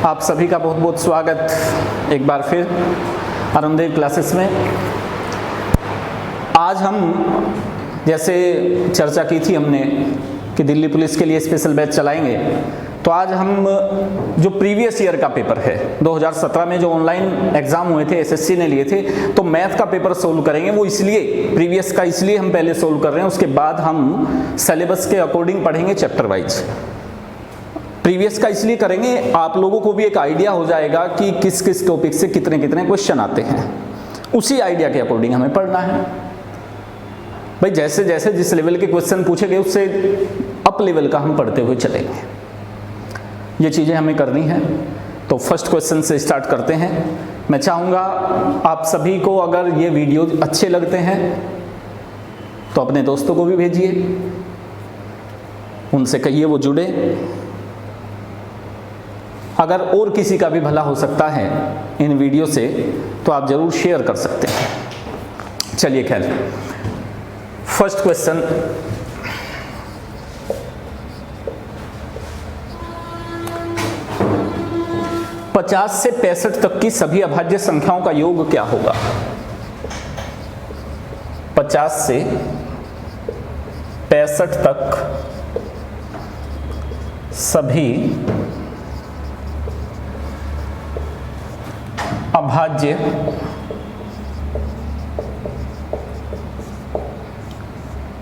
आप सभी का बहुत बहुत स्वागत एक बार फिर अरुणदेव क्लासेस में। आज हम जैसे चर्चा की थी हमने कि दिल्ली पुलिस के लिए स्पेशल बैच चलाएंगे, तो आज हम जो प्रीवियस ईयर का पेपर है 2017 में जो ऑनलाइन एग्जाम हुए थे एसएससी ने लिए थे, तो मैथ का पेपर सोल्व करेंगे। वो इसलिए प्रीवियस का इसलिए हम पहले सोल्व कर रहे हैं, उसके बाद हम सिलेबस के अकॉर्डिंग पढ़ेंगे चैप्टर वाइज। प्रीवियस का इसलिए करेंगे आप लोगों को भी एक आइडिया हो जाएगा कि किस किस टॉपिक से कितने कितने क्वेश्चन आते हैं, उसी आइडिया के अकॉर्डिंग हमें पढ़ना है। भाई जैसे जैसे जिस लेवल के क्वेश्चन पूछे गए उससे अप लेवल का हम पढ़ते हुए चलेंगे, ये चीज़ें हमें करनी है। तो फर्स्ट क्वेश्चन से स्टार्ट करते हैं। मैं चाहूँगा आप सभी को अगर ये वीडियो अच्छे लगते हैं तो अपने दोस्तों को भी भेजिए, उनसे कहिए वो जुड़े। अगर और किसी का भी भला हो सकता है इन वीडियो से तो आप जरूर शेयर कर सकते हैं। चलिए खैर, फर्स्ट क्वेश्चन, पचास से 65 तक की सभी अभाज्य संख्याओं का योग क्या होगा? 50 से 65 तक सभी अभाज्य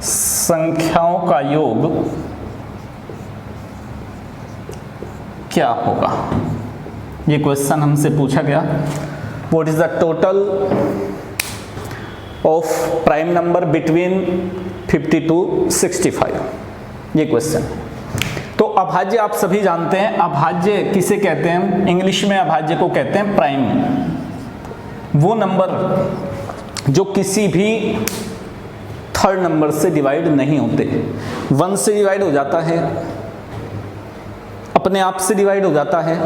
संख्याओं का योग क्या होगा? ये क्वेश्चन हमसे पूछा गया। What is the total of prime number between 50 to 65, ये क्वेश्चन। तो अभाज्य आप सभी जानते हैं, अभाज्य किसे कहते हैं? इंग्लिश में अभाज्य को कहते हैं प्राइम। वो नंबर जो किसी भी थर्ड नंबर से डिवाइड नहीं होते। 1 से डिवाइड हो जाता है, अपने आप से डिवाइड हो जाता है,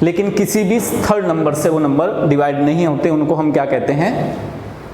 लेकिन किसी भी थर्ड नंबर से वो नंबर डिवाइड नहीं होते। उनको हम क्या कहते हैं?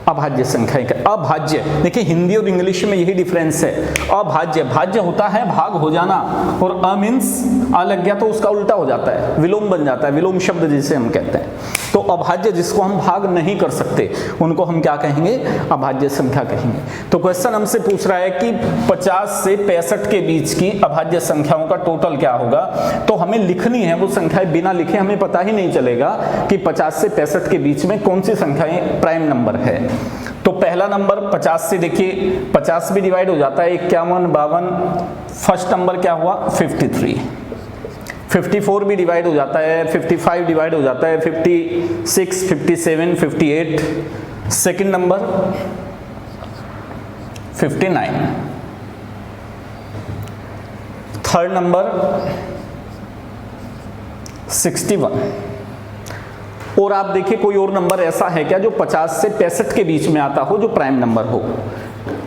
अभाज्य संख्या। अभाज्य, देखिए हिंदी और इंग्लिश में यही डिफरेंस है। अभाज्य, भाज्य होता है भाग हो जाना, और अ मीन्स अ लग गया तो उसका उल्टा हो जाता है, विलोम बन जाता है, विलोम शब्द जिसे हम कहते हैं। तो अभाज्य जिसको हम भाग नहीं कर सकते उनको हम क्या कहेंगे? अभाज्य संख्या कहेंगे। तो क्वेश्चन हमसे पूछ रहा है कि 50 से 65 के बीच की अभाज्य संख्याओं का टोटल क्या होगा। तो हमें लिखनी है वो संख्याएं, बिना लिखे हमें पता ही नहीं चलेगा कि 50 से 65 के बीच में कौन सी संख्याएं प्राइम नंबर है। तो पहला नंबर 50 से, देखिए 50 भी डिवाइड हो जाता है, 51, 52। फर्स्ट नंबर क्या हुआ? 53। 54 भी डिवाइड हो जाता है, 55 डिवाइड हो जाता है, 56, 57, 58। Second number 59। Third number 61। और आप देखिए कोई और नंबर ऐसा है क्या जो 50 से 65 के बीच में आता हो, जो प्राइम नंबर हो?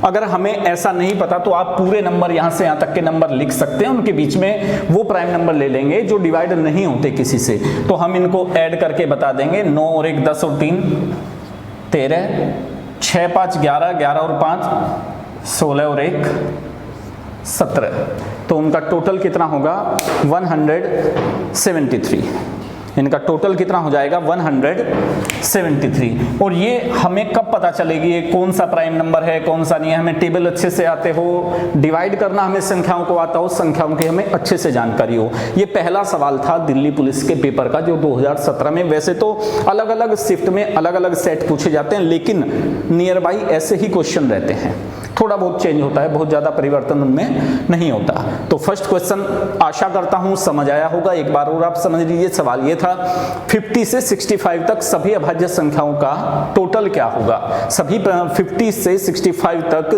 अगर हमें ऐसा नहीं पता तो आप पूरे नंबर यहां से यहां तक के नंबर लिख सकते हैं, उनके बीच में वो प्राइम नंबर ले लेंगे जो डिवाइड नहीं होते किसी से। तो हम इनको ऐड करके बता देंगे। 9 और 1 10 और 3 13, 6 5 11, 11 और 5 16 और 1 17। तो उनका टोटल कितना होगा? 173। इनका टोटल कितना हो जाएगा? 173। और ये हमें कब पता चलेगी ये कौन सा प्राइम नंबर है कौन सा नहीं है? हमें टेबल अच्छे से आते हो, डिवाइड करना हमें संख्याओं को आता हो, संख्याओं की हमें अच्छे से जानकारी हो। ये पहला सवाल था दिल्ली पुलिस के पेपर का जो 2017 में। वैसे तो अलग अलग शिफ्ट में अलग अलग सेट पूछे जाते हैं, लेकिन नियर बाई ऐसे ही क्वेश्चन रहते हैं। थोड़ा बहुत चेंज होता है, बहुत ज्यादा परिवर्तन उनमें नहीं होता। तो फर्स्ट क्वेश्चन आशा करता हूं समझ आया होगा। एक बार और आप समझ लीजिए। सवाल ये था 50 से 65 तक सभी अभाज्य संख्याओं का टोटल क्या होगा? सभी 50 से 65 तक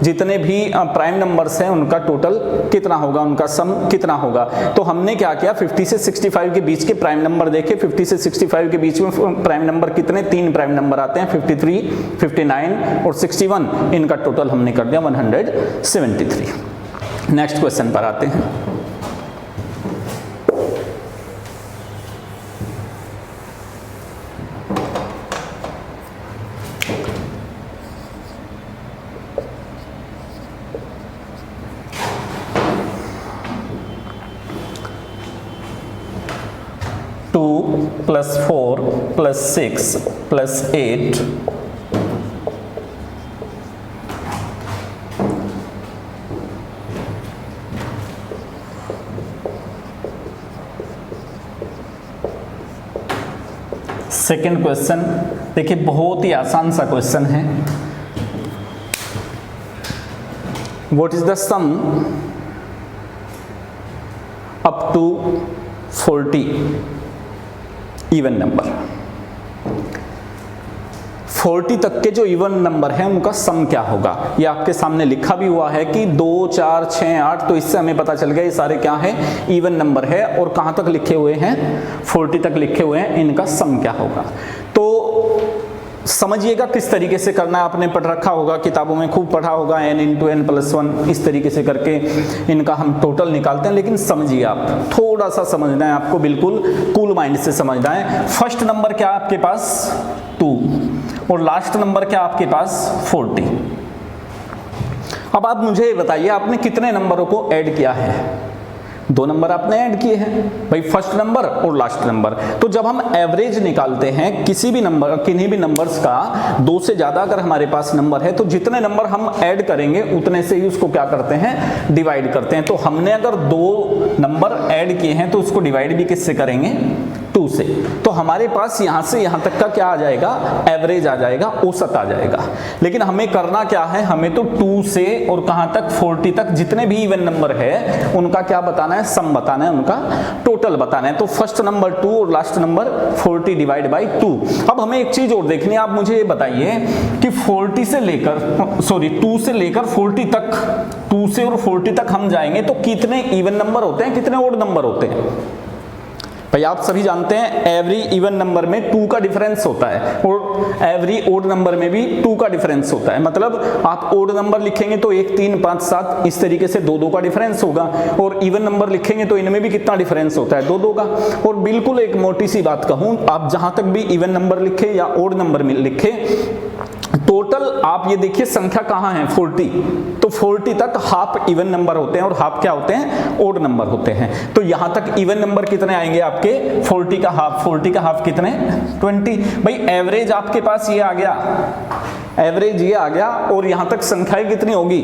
जितने भी प्राइम नंबर्स हैं उनका टोटल कितना होगा, उनका सम कितना होगा? तो हमने क्या किया, 50 से 65 के बीच के प्राइम नंबर देखे। 50 से 65 के बीच में प्राइम नंबर कितने? 3 प्राइम नंबर आते हैं, 53, 59 और 61। इनका टोटल हमने कर दिया 173। नेक्स्ट क्वेश्चन पर आते हैं। 2 + 4 + 6 + 8 सेकेंड क्वेश्चन देखिए, बहुत ही आसान सा क्वेश्चन है। What is the sum up to 40 even number? 40 तक के जो इवन नंबर है उनका सम क्या होगा? ये आपके सामने लिखा भी हुआ है कि 2, 4, 6, 8, तो इससे हमें पता चल गया ये सारे क्या है, इवन नंबर है। और कहां तक लिखे हुए हैं? 40 तक लिखे हुए हैं। इनका सम क्या होगा? तो समझिएगा किस तरीके से करना है। आपने पढ़ रखा होगा, किताबों में खूब पढ़ा होगा, n × n + 1 इस तरीके से करके इनका हम टोटल निकालते हैं। लेकिन समझिए, आप थोड़ा सा समझना है, आपको बिल्कुल कूल माइंड से समझना है। फर्स्ट नंबर क्या आपके पास? 2 और लास्ट नंबर क्या आपके पास? 40। अब आप मुझे ये बताइए, आपने कितने नंबरों को ऐड किया है? 2 नंबर आपने ऐड किए हैं भाई, फर्स्ट नंबर और लास्ट नंबर। तो जब हम एवरेज निकालते हैं किसी भी नंबर, किन्हीं भी नंबर्स का, 2 से ज्यादा अगर हमारे पास नंबर है तो जितने नंबर हम ऐड करेंगे उतने से ही उसको क्या करते हैं? डिवाइड करते हैं। तो हमने अगर 2 नंबर ऐड किए हैं तो उसको डिवाइड भी किससे करेंगे? 2 से। तो हमारे पास यहां से यहां तक का क्या आ जाएगा? एवरेज आ जाएगा, औसत आ जाएगा। लेकिन हमें करना क्या है? हमें तो 2 से और कहां तक? 40 तक जितने भी इवन नंबर है उनका क्या बताना है? सम बताना है, उनका टोटल बताना है। तो फर्स्ट नंबर 2 और लास्ट नंबर 40 डिवाइड बाई 2। अब हमें एक चीज और देखनी है। आप मुझे ये बताइए कि 2 से लेकर 40 तक, 2 से और 40 तक हम जाएंगे तो कितने इवन नंबर होते हैं, कितने ओड नंबर होते हैं? भाई आप सभी जानते हैं एवरी इवन नंबर में 2 का डिफरेंस होता है और एवरी ओड नंबर में भी 2 का डिफरेंस होता है। मतलब आप ओड नंबर लिखेंगे तो 1, 3, 5, 7 इस तरीके से 2 का डिफरेंस होगा, और इवन नंबर लिखेंगे तो इनमें भी कितना डिफरेंस होता है? 2 का। और बिल्कुल एक मोटी सी बात कहूं, आप जहां तक भी इवन नंबर लिखे या ओड नंबर में लिखे, टोटल आप ये देखिए संख्या कहां है? 40। तो 40 तक हाफ इवन नंबर होते हैं और हाफ क्या होते हैं? ओड नंबर होते हैं। तो यहां तक इवन नंबर कितने आएंगे आपके? 40 का हाफ। 40 का हाफ कितने? 20। भाई एवरेज आपके पास ये आ गया, एवरेज ये आ गया, और यहां तक संख्याएं कितनी होगी?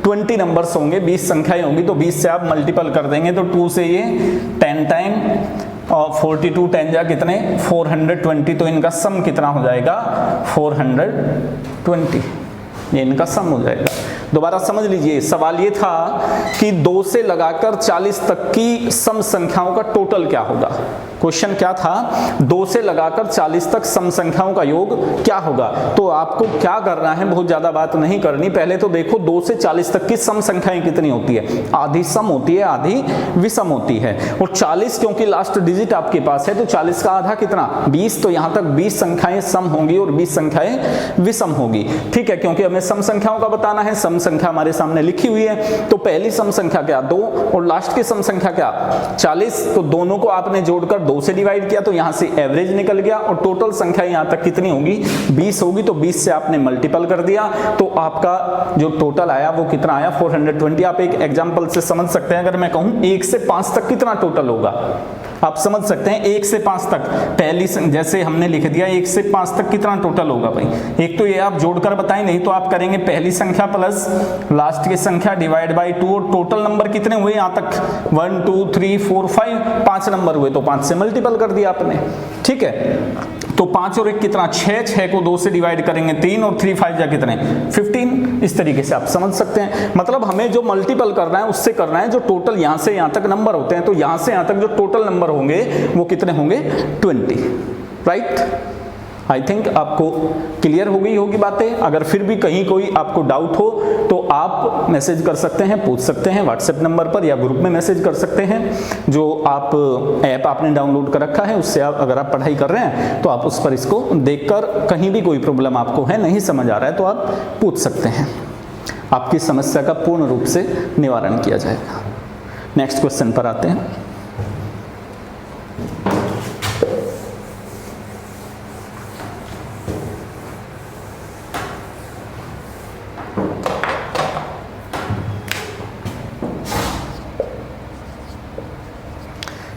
20 नंबर्स होंगे, 20 संख्याएं होंगी। तो 20 से आप मल्टीपल कर देंगे तो 2 से ये 10 टाइम और 42 10 जा कितने? 420। तो इनका सम कितना हो जाएगा? 420। ये इनका सम हो जाएगा। दोबारा समझ लीजिए, सवाल ये था कि 2 से लगाकर 40 तक की सम संख्याओं का टोटल क्या होगा। क्वेश्चन क्या था? 2 से लगाकर 40 तक सम संख्याओं का योग क्या होगा। तो आपको क्या करना है, बहुत ज्यादा बात नहीं करनी। पहले तो देखो 2 से 40 तक की सम संख्याएं कितनी होती है? आधी सम होती है, आधी विषम होती है। और 40 क्योंकि लास्ट डिजिट आपके पास है तो 40 का आधा कितना? 20। तो यहां तक 20 संख्याएं सम होंगी और 20 संख्याएं विषम होगी। ठीक है, क्योंकि हमें सम संख्याओं का बताना है। सम संख्या हमारे सामने लिखी हुई है। तो पहली सम संख्या क्या? 2 और लास्ट की सम संख्या क्या? 40। तो दोनों को आपने जोड़कर 2 से डिवाइड किया तो यहां से एवरेज निकल गया, और टोटल संख्या यहां तक कितनी होगी? 20 होगी। तो 20 से आपने मल्टीपल कर दिया तो आपका जो टोटल आया वो कितना आया? 420। आप एक एग्जांपल से समझ सकते हैं। अगर मैं कहूं 1 से 5 तक कितना टोटल होगा, आप समझ सकते हैं। 1 से 5 तक पहली जैसे हमने लिख दिया 1 से 5 तक कितना टोटल होगा भाई? एक तो ये आप जोड़कर बताएं, नहीं तो आप करेंगे पहली संख्या प्लस लास्ट की संख्या डिवाइड बाई 2, और टोटल नंबर कितने हुए यहां तक? 1 2 3 4 5, 5 नंबर हुए तो 5 से मल्टीपल कर दिया आपने। ठीक है, तो 5 और 1 कितना? 6। 6 को 2 से डिवाइड करेंगे 3, और 3 5 जा कितने? 15। इस तरीके से आप समझ सकते हैं। मतलब हमें जो मल्टीपल करना है उससे करना है जो टोटल यहां से यहां तक नंबर होते हैं। तो यहां से यहां तक जो टोटल नंबर होंगे वो कितने होंगे? 20। राइट? आई थिंक आपको क्लियर हो गई होगी बातें। अगर फिर भी कहीं कोई आपको डाउट हो तो आप मैसेज कर सकते हैं, पूछ सकते हैं व्हाट्सएप नंबर पर, या ग्रुप में मैसेज कर सकते हैं। जो आप ऐप आपने डाउनलोड कर रखा है उससे आप अगर आप पढ़ाई कर रहे हैं तो आप उस पर इसको देखकर कहीं भी कोई प्रॉब्लम आपको है, नहीं समझ आ रहा है तो आप पूछ सकते हैं। आपकी समस्या का पूर्ण रूप से निवारण किया जाएगा। नेक्स्ट क्वेश्चन पर आते हैं।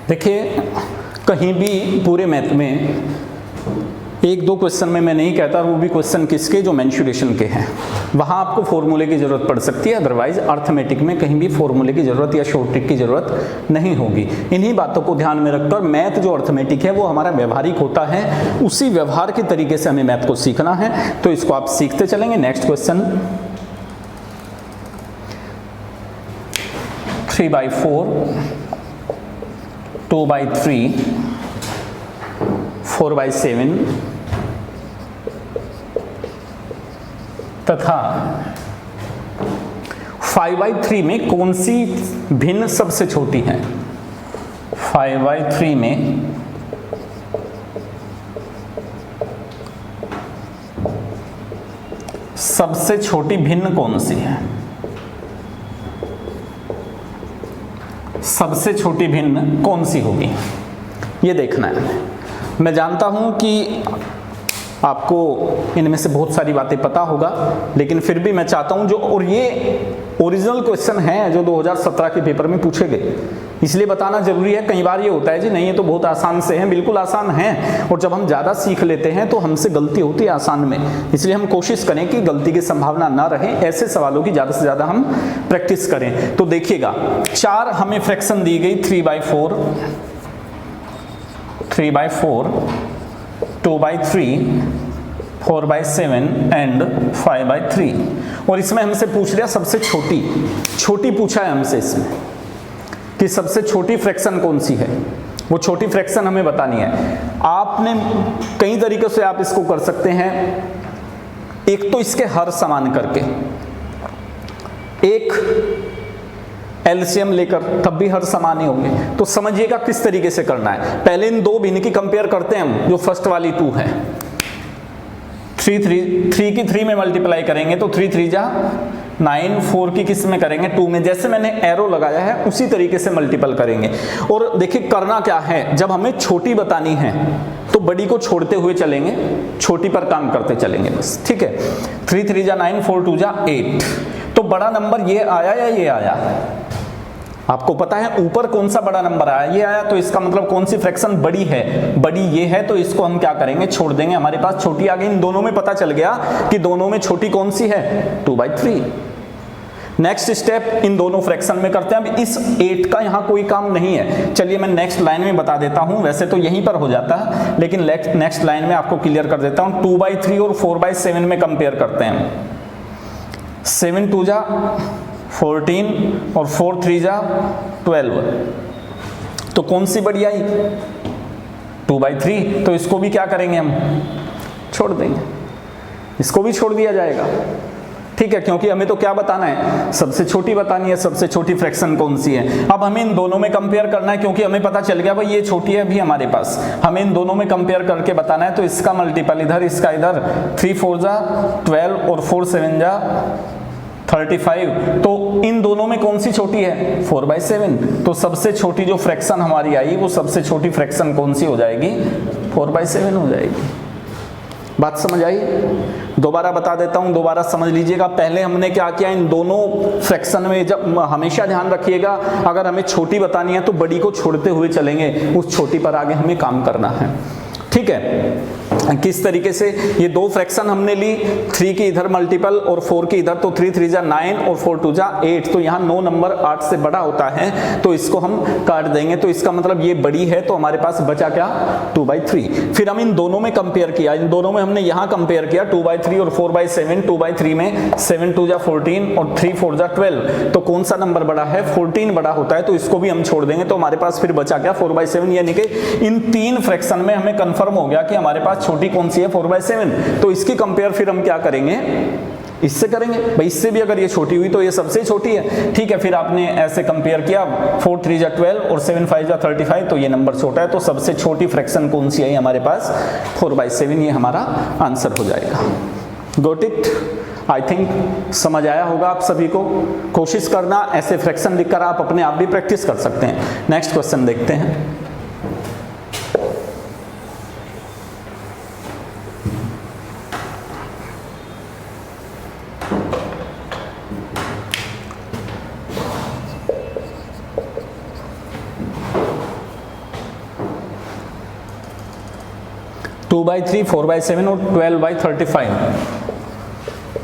देखिए कहीं भी पूरे मैथ में एक दो क्वेश्चन में मैं नहीं कहता, वो भी क्वेश्चन किसके, जो मेंसुरेशन के हैं, वहाँ आपको फॉर्मूले की ज़रूरत पड़ सकती है, अदरवाइज अर्थमेटिक में कहीं भी फॉर्मूले की ज़रूरत या शॉर्ट ट्रिक की ज़रूरत नहीं होगी। इन्हीं बातों को ध्यान में रखकर मैथ जो अर्थमेटिक है वो हमारा व्यवहारिक होता है, उसी व्यवहार के तरीके से हमें मैथ को सीखना है, तो इसको आप सीखते चलेंगे। नेक्स्ट क्वेश्चन 3/4, 2/3, 4/7 तथा 5/3 में कौन सी भिन्न सबसे छोटी है? 5/3 में सबसे छोटी भिन्न कौन सी है? सबसे छोटी भिन्न कौन सी होगी, ये देखना है। मैं जानता हूं कि आपको इनमें से बहुत सारी बातें पता होगा, लेकिन फिर भी मैं चाहता हूं जो, और ये ओरिजिनल क्वेश्चन हैं जो 2017 के पेपर में पूछे गए, इसलिए बताना जरूरी है। कई बार ये होता है जी नहीं ये तो बहुत आसान से हैं, बिल्कुल आसान हैं, और जब हम ज़्यादा सीख लेते हैं तो हमसे गलती होती है आसान में, इसलिए हम कोशिश करें कि गलती की संभावना ना रहे, ऐसे सवालों की ज़्यादा से ज़्यादा हम प्रैक्टिस करें। तो देखिएगा, 4 हमें फ्रैक्शन दी गई, 3/4, 3/4, 2/3, 4/7 एंड 5/3, और इसमें हमसे पूछ लिया सबसे छोटी पूछा है हमसे इसमें कि सबसे छोटी फ्रैक्शन कौन सी है, वो छोटी फ्रैक्शन हमें बतानी है। आपने कई तरीकों से आप इसको कर सकते हैं, एक तो इसके हर समान करके, एक एलसीएम लेकर, तब भी हर समान ही होंगे। तो समझिएगा किस तरीके से करना है। पहले इन दो भिन्न की कंपेयर करते हैं हम, जो फर्स्ट वाली 2 है, 3 की 3 में मल्टीप्लाई करेंगे तो 3 3 जा 9, 4 की किस में करेंगे, 2 में। जैसे मैंने एरो लगाया है उसी तरीके से मल्टीपल करेंगे। और देखिए करना क्या है, जब हमें छोटी बतानी है तो बड़ी को छोड़ते हुए चलेंगे, छोटी पर काम करते चलेंगे बस, ठीक है। 3 3 जा 9, 4 2 जा 8, तो बड़ा नंबर ये आया या ये आया, आपको पता है ऊपर कौन सा बड़ा नंबर आया, ये आया, तो इसका मतलब कौन सी फ्रैक्शन बड़ी है, बड़ी ये है, तो इसको हम क्या करेंगे, छोड़ देंगे। हमारे पास छोटी आ गई, इन दोनों में पता चल गया कि दोनों में छोटी कौन सी है, 2/3। नेक्स्ट स्टेप इन दोनों फ्रैक्शन में करते हैं। अब इस 8 का यहाँ कोई काम नहीं है, चलिए मैं नेक्स्ट लाइन में बता देता हूँ, वैसे तो यहीं पर हो जाता है, लेकिन नेक्स्ट लाइन में आपको क्लियर कर देता हूँ। 2/3 और 4/7 में कंपेयर करते हैं। 7 2 जा 14 और 4 3 जा 12, तो कौन सी बड़ी आई, 2/3, तो इसको भी क्या करेंगे हम, छोड़ देंगे, इसको भी छोड़ दिया जाएगा, ठीक है, क्योंकि हमें तो क्या बताना है, सबसे छोटी बतानी है, सबसे छोटी फ्रैक्शन कौन सी है। अब हमें इन दोनों में कंपेयर करना है, क्योंकि हमें पता चल गया भाई ये छोटी है अभी हमारे पास, हमें इन दोनों में कंपेयर करके बताना है। तो इसका मल्टीपल इधर, इसका इधर, 3 4 जा 12 और 4 7 जा 35, तो इन दोनों में कौन सी छोटी है, 4/7, तो सबसे छोटी जो फ्रैक्शन हमारी आई वो सबसे छोटी फ्रैक्शन कौन सी हो जाएगी, 4/7 हो जाएगी। बात समझ आई? दोबारा बता देता हूं, दोबारा समझ लीजिएगा। पहले हमने क्या किया, इन दोनों फ्रैक्शन में, जब हमेशा ध्यान रखिएगा अगर हमें छोटी बतानी है तो बड़ी को छोड़ते हुए चलेंगे, उस छोटी पर आगे हमें काम करना है, ठीक है। किस तरीके से, ये दो फ्रैक्शन हमने ली, 3 की इधर मल्टीपल और 4 की इधर, तो 3 3 जा 9 और 4 2 जा 8, तो यहाँ 9 नंबर 8 से बड़ा होता है, तो इसको हम काट देंगे, तो इसका मतलब ये बड़ी है, तो हमारे पास बचा क्या, 2/3। फिर हम इन दोनों में कंपेयर किया, इन दोनों में हमने यहाँ कंपेयर किया 2/3 और 4/7, 2/3 में 7 2 जा 14 और 3 4 जा 12, तो कौन सा नंबर बड़ा है, 14 बड़ा होता है, तो इसको भी हम छोड़ देंगे, तो हमारे पास फिर बचा क्या, 4/7। यानी कि इन 3 फ्रैक्शन में हमें कंफर्म हो गया कि हमारे पास छोटी कौन सी है, 4/7, तो इसकी कंपेयर फिर हम क्या करेंगे, इससे करेंगे। भाई इससे भी अगर ये छोटी हुई तो ये सबसे छोटी है, ठीक है। फिर आपने ऐसे कंपेयर किया, 4 3 जा 12 और 7 5 जा 35, तो ये नंबर छोटा है, तो सबसे छोटी फ्रैक्शन कौन सी है हमारे पास, 4/7, ये हमारा आंसर हो जाएगा। Got it? आई थिंक समझ आया होगा आप सभी को। कोशिश करना ऐसे फ्रैक्शन लिखकर आप अपने आप भी प्रैक्टिस कर सकते हैं। नेक्स्ट क्वेश्चन देखते हैं। 2/3, 4/7 और 12/35।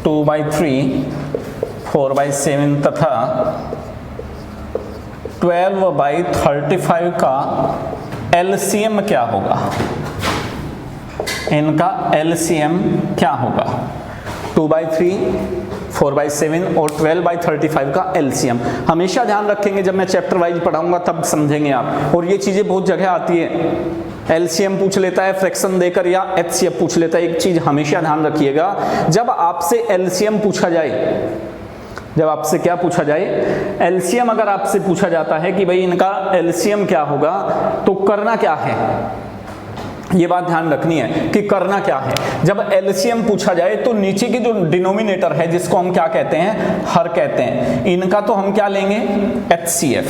2/3, 4/7 तथा 12/35 का एलसीएम क्या होगा? इनका एलसीएम क्या होगा? 2/3, 4/7 और 12/35 का एलसीएम हमेशा ध्यान रखेंगे। जब मैं चैप्टर वाइज पढ़ाऊंगा तब समझेंगे आप। और ये चीजें बहुत जगह आती है, एलसीएम पूछ लेता है फ्रैक्शन देकर या एचसीएफ पूछ लेता है। एक चीज हमेशा ध्यान रखिएगा, जब आपसे एलसीएम पूछा जाए, जब आपसे क्या पूछा जाए, एलसीएम अगर आपसे पूछा जाता है कि भाई इनका एलसीएम क्या होगा, तो करना क्या है, ये बात ध्यान रखनी है कि करना क्या है। जब एलसीएम पूछा जाए तो नीचे के जो डिनोमिनेटर है, जिसको हम क्या कहते हैं, हर कहते हैं, इनका तो हम क्या लेंगे, एचसीएफ।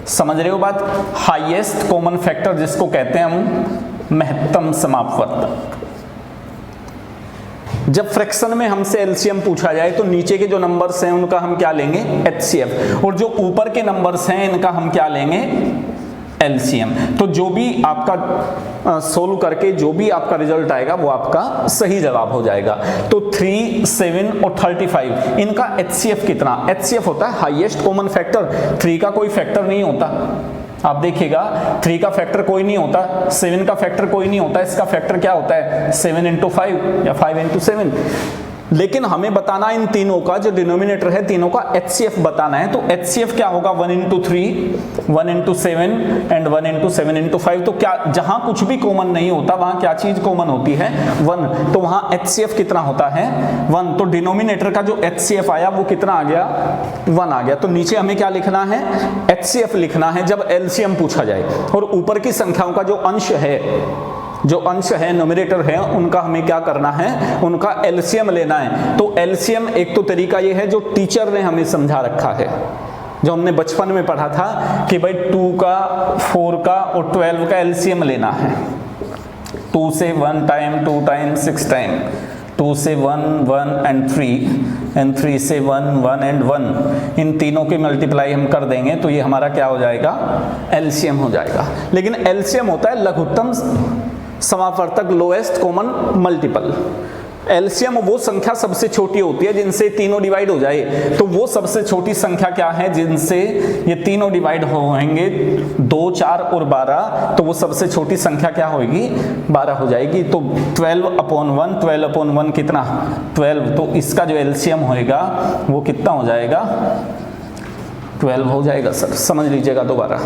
समझ रहे हो बात? हाईएस्ट कॉमन फैक्टर जिसको कहते हैं हम महत्तम समापवर्तक। जब फ्रैक्शन में हमसे एलसीएम पूछा जाए तो नीचे के जो नंबर्स हैं उनका हम क्या लेंगे, एचसीएफ, और जो ऊपर के नंबर्स हैं इनका हम क्या लेंगे, एलसीएम। तो जो भी आपका सोल्व करके जो भी आपका रिजल्ट आएगा वो आपका सही जवाब हो जाएगा। तो 3, 7 और 35 इनका एचसीएफ कितना? एचसीएफ होता है हाईएस्ट कॉमन फैक्टर। 3 का कोई फैक्टर नहीं होता, आप देखिएगा 3 का फैक्टर कोई नहीं होता, 7 का फैक्टर कोई नहीं होता। इसका फैक्टर क्या होता है, 7 × 5 या 5 × 7। लेकिन हमें बताना इन तीनों का जो डिनोमिनेटर है, तीनों का एचसीएफ बताना है। तो एचसीएफ क्या होगा, 1 × 3, 1 × 7 एंड 1 × 7 × 5। तो क्या, जहां कुछ भी कॉमन नहीं होता वहां क्या चीज कॉमन होती है, 1। तो वहां एचसीएफ कितना होता है, 1। तो डिनोमिनेटर का जो एचसीएफ आया वो कितना आ गया, 1 आ गया। तो नीचे हमें क्या लिखना है, एचसीएफ लिखना है जब एलसीएम पूछा जाए। और ऊपर की संख्याओं का जो अंश है, जो अंश है, न्यूमरेटर है, उनका हमें क्या करना है, उनका एलसीएम लेना है। तो एलसीएम एक तो तरीका ये है जो टीचर ने हमें समझा रखा है, जो हमने बचपन में पढ़ा था कि भाई 2 का, 4 का और 12 का एलसीएम लेना है। 2 से 1 टाइम, 2 टाइम, 6 टाइम, 2 से 1, 1 एंड 3 एंड 3 से 1, 1 एंड 1। इन तीनों की मल्टीप्लाई हम कर देंगे तो ये हमारा क्या हो जाएगा, एलसीएम हो जाएगा। लेकिन एलसीएम होता है लघुत्तम समापवर्तक, लोएस्ट कॉमन मल्टीपल। एलसीएम वो संख्या सबसे छोटी होती है जिनसे तीनों डिवाइड हो जाए। तो वो सबसे छोटी संख्या क्या है जिनसे ये तीनों डिवाइड होंगे, 2, 4 और 12। तो वो सबसे छोटी संख्या क्या होगी, 12 हो जाएगी। तो 12/1, 12/1 कितना, 12। तो इसका जो एलसीएम होएगा वो कितना हो जाएगा, 12 हो जाएगा। सर समझ लीजिएगा दोबारा,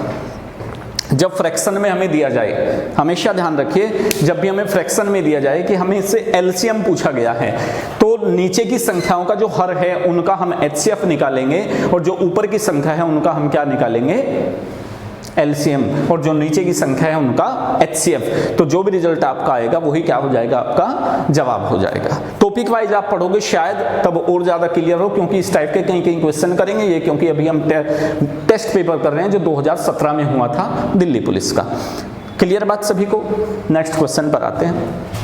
जब फ्रैक्शन में हमें दिया जाए, हमेशा ध्यान रखिए जब भी हमें फ्रैक्शन में दिया जाए कि हमें इससे एलसीएम पूछा गया है, तो नीचे की संख्याओं का जो हर है उनका हम एचसीएफ निकालेंगे और जो ऊपर की संख्या है उनका हम क्या निकालेंगे, एलसीएम, और जो नीचे की संख्या है उनका एचसीएफ। तो जो भी रिजल्ट आपका आएगा वही क्या हो जाएगा, आपका जवाब हो जाएगा। टॉपिक वाइज आप पढ़ोगे शायद तब और ज्यादा क्लियर हो, क्योंकि इस टाइप के कहीं कहीं क्वेश्चन करेंगे ये, क्योंकि अभी हम टेस्ट पेपर कर रहे हैं जो 2017 में हुआ था दिल्ली पुलिस का। क्लियर बात सभी को? नेक्स्ट क्वेश्चन पर आते हैं।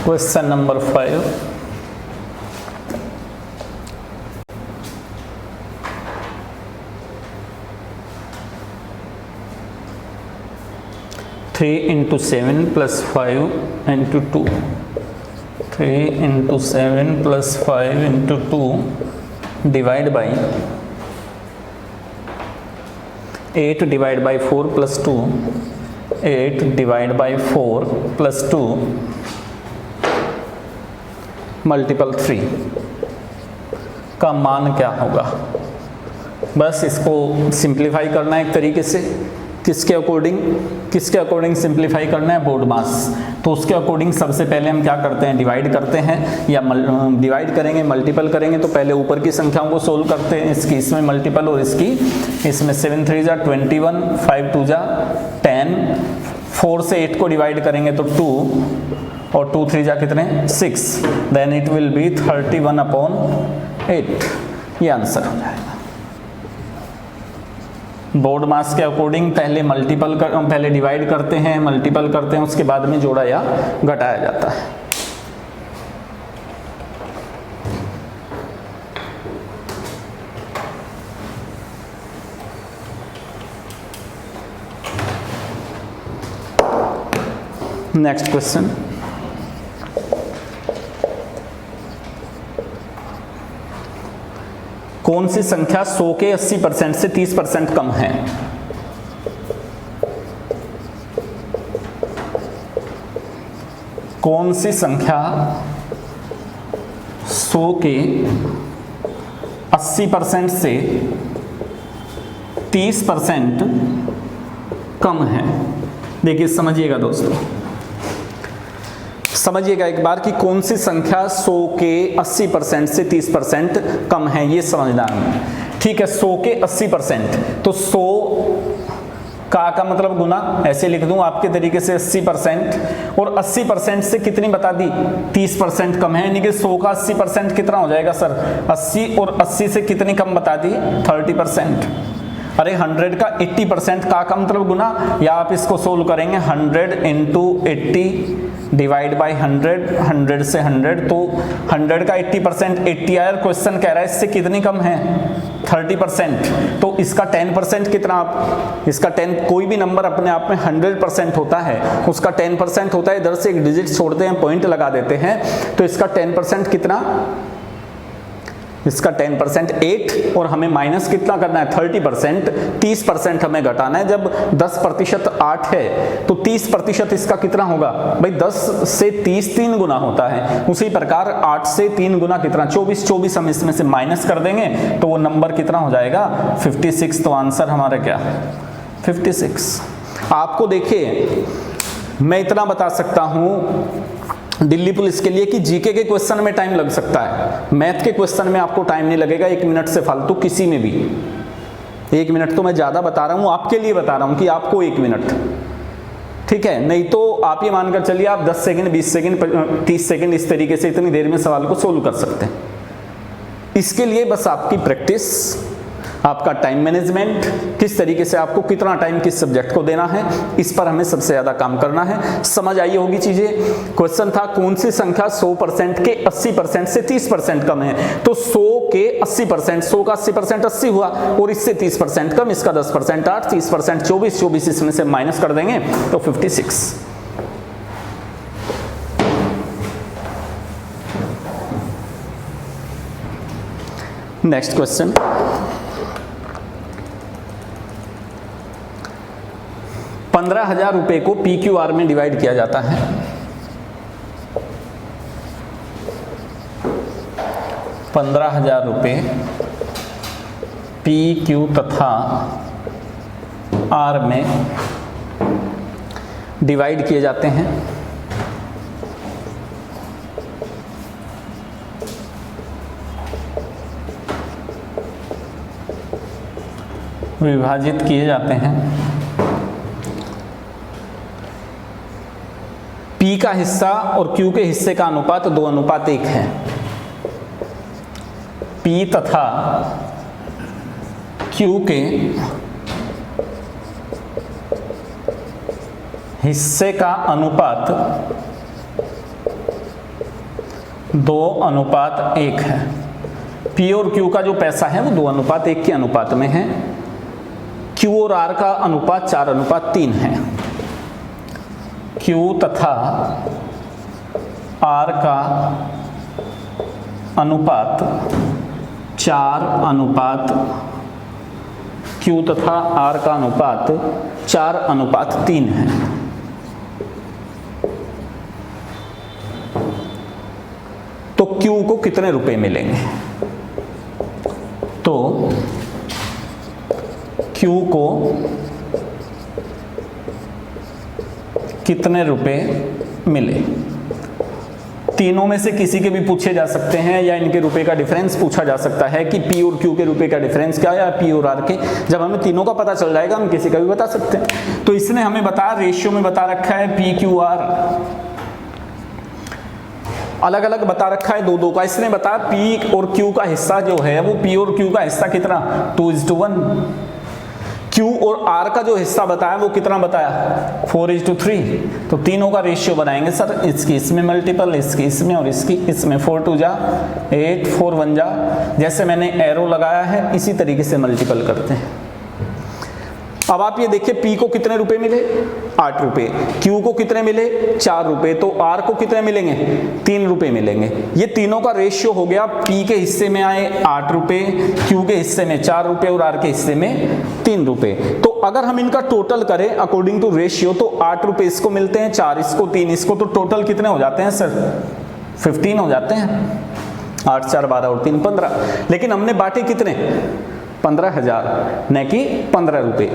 Question number 5. Three into 7 plus 5 into 2. 3 into 7 plus 5 into 2 divide by 8 divided by 4 plus 2. 8 divided by 4 plus 2 multiple 3 का मान क्या होगा। बस इसको सिंप्लीफाई करना है एक तरीके से। किसके अकॉर्डिंग सिंप्लीफाई करना है, बोर्ड मास। तो उसके अकॉर्डिंग सबसे पहले हम क्या करते हैं, डिवाइड करते हैं, या डिवाइड करेंगे, मल्टीपल करेंगे। तो पहले ऊपर की संख्याओं को सोल्व करते हैं, इसकी इसमें मल्टीपल और इसकी इसमें। 7 3 जा 21, 5 2 जा 10, 4 से 8 को डिवाइड करेंगे तो 2, और 2 3 जा कितने 6, देन इट विल बी 31/8, ये आंसर हो जाएगा। बोर्ड मास के अकॉर्डिंग पहले डिवाइड करते हैं, मल्टीपल करते हैं, उसके बाद में जोड़ा या घटाया जाता है। नेक्स्ट क्वेश्चन, कौन सी संख्या 100 के 80% से 30% कम है? कौन सी संख्या 100 के 80% से 30% कम है? देखिए समझिएगा दोस्तों, समझिएगा एक बार कि कौन सी संख्या 100 के 80% से 30% कम है, ये समझना है। ठीक है, 100 के 80%, तो 100 का मतलब गुना, ऐसे लिख दूं आपके तरीके से 80%, और 80% से कितनी बता दी 30% कम है, यानी कि 100 का 80% कितना हो जाएगा सर 80, और 80 से कितनी कम बता दी 30%। अरे 100 का 80% का मतलब गुना, या आप इसको सोल्व करेंगे 100 इंटू 80 डिवाइड बाई 100, 100 से 100, तो 100 का 80% 80 आया, क्वेश्चन कह रहा है इससे कितनी कम है 30%, तो इसका 10% कितना, आप इसका 10, कोई भी नंबर अपने आप में 100% होता है, उसका 10% होता है, इधर से एक डिजिट छोड़ते हैं, पॉइंट लगा देते हैं, तो इसका 10% कितना, इसका 10% 8, और हमें माइनस कितना करना है 30%, 30% हमें घटाना है। जब 10% 8 है तो 30% इसका कितना होगा भाई, 10 से 30 3 गुना होता है, उसी प्रकार 8 से 3 गुना कितना 24, 24 हम इसमें से माइनस कर देंगे तो वो नंबर कितना हो जाएगा 56। तो आंसर हमारा क्या 56। आपको देखिए मैं इतना बता सकता हूं दिल्ली पुलिस के लिए कि जीके के क्वेश्चन में टाइम लग सकता है, मैथ के क्वेश्चन में आपको टाइम नहीं लगेगा 1 मिनट से फालतू किसी में भी। 1 मिनट तो मैं ज़्यादा बता रहा हूँ, आपके लिए बता रहा हूँ कि आपको 1 मिनट, ठीक है, नहीं तो आप ये मानकर चलिए आप 10 सेकंड 20 सेकंड 30 सेकंड इस तरीके से इतनी देर में सवाल को सोल्व कर सकते हैं। इसके लिए बस आपकी प्रैक्टिस, आपका टाइम मैनेजमेंट, किस तरीके से आपको कितना टाइम किस सब्जेक्ट को देना है, इस पर हमें सबसे ज़्यादा काम करना है। समझ आई होगी चीज़ें। क्वेश्चन था कौन सी संख्या 100% के 80% से 30% कम है, तो 100 के 80%, 100 का 80% 80 हुआ, और इससे 30% कम, इसका 10% 8, 30% 24, 24 इसमें से माइनस कर देंगे तो 56। नेक्स्ट क्वेश्चन, 15,000 रुपए को PQR में डिवाइड किया जाता है। 15,000 रुपए PQ तथा R में डिवाइड किए जाते हैं। विभाजित किए जाते हैं। P का हिस्सा और Q के हिस्से का अनुपात 2:1 है। P तथा Q के हिस्से का अनुपात 2:1 है। P और Q का जो पैसा है वो 2:1 के अनुपात में है। Q और R का अनुपात 4:3 है। Q तथा R का अनुपात 4:, Q तथा R का अनुपात 4:3 है। तो Q को कितने रुपए मिलेंगे? तो Q को कितने रुपए मिले? तीनों में से किसी के भी पूछे जा सकते हैं, या इनके रुपए का डिफरेंस पूछा जा सकता है कि P और Q के रुपए का डिफरेंस क्या है, या P और R के। जब हमें तीनों का पता चल जाएगा हम किसी का भी बता सकते हैं। तो इसने हमें बताया, रेशियो में बता रखा है PQR, अलग अलग बता रखा है 2-2 का। इसने बताया P और Q का हिस्सा जो है वो P और Q का हिस्सा कितना 2:1। Q और R का जो हिस्सा बताया वो कितना बताया 4:3। तो तीनों का रेशियो बनाएंगे सर, इसकी इसमें मल्टीपल, इसकी इसमें और इसकी इसमें। 4 2 जा 8, 4 1 जा, जैसे मैंने एरो लगाया है इसी तरीके से मल्टीपल करते हैं। अब आप ये देखिए P को कितने रुपए मिले 8 रुपए, Q को कितने मिले 4 रुपए, तो R को कितने मिलेंगे 3 रुपए मिलेंगे। ये तीनों का रेशियो हो गया, P के हिस्से में आए 8 रुपए, Q के हिस्से में 4 रुपए और R के हिस्से में 3 रुपए। तो अगर हम इनका टोटल करें अकॉर्डिंग टू रेशियो तो 8 रुपए इसको मिलते हैं, 4 इसको, 3 इसको, तो टोटल कितने हो जाते हैं सर 15 हो जाते हैं। 8 4 12 और 3 15। लेकिन हमने बांटे कितने 15,000 न कि 15 रुपए।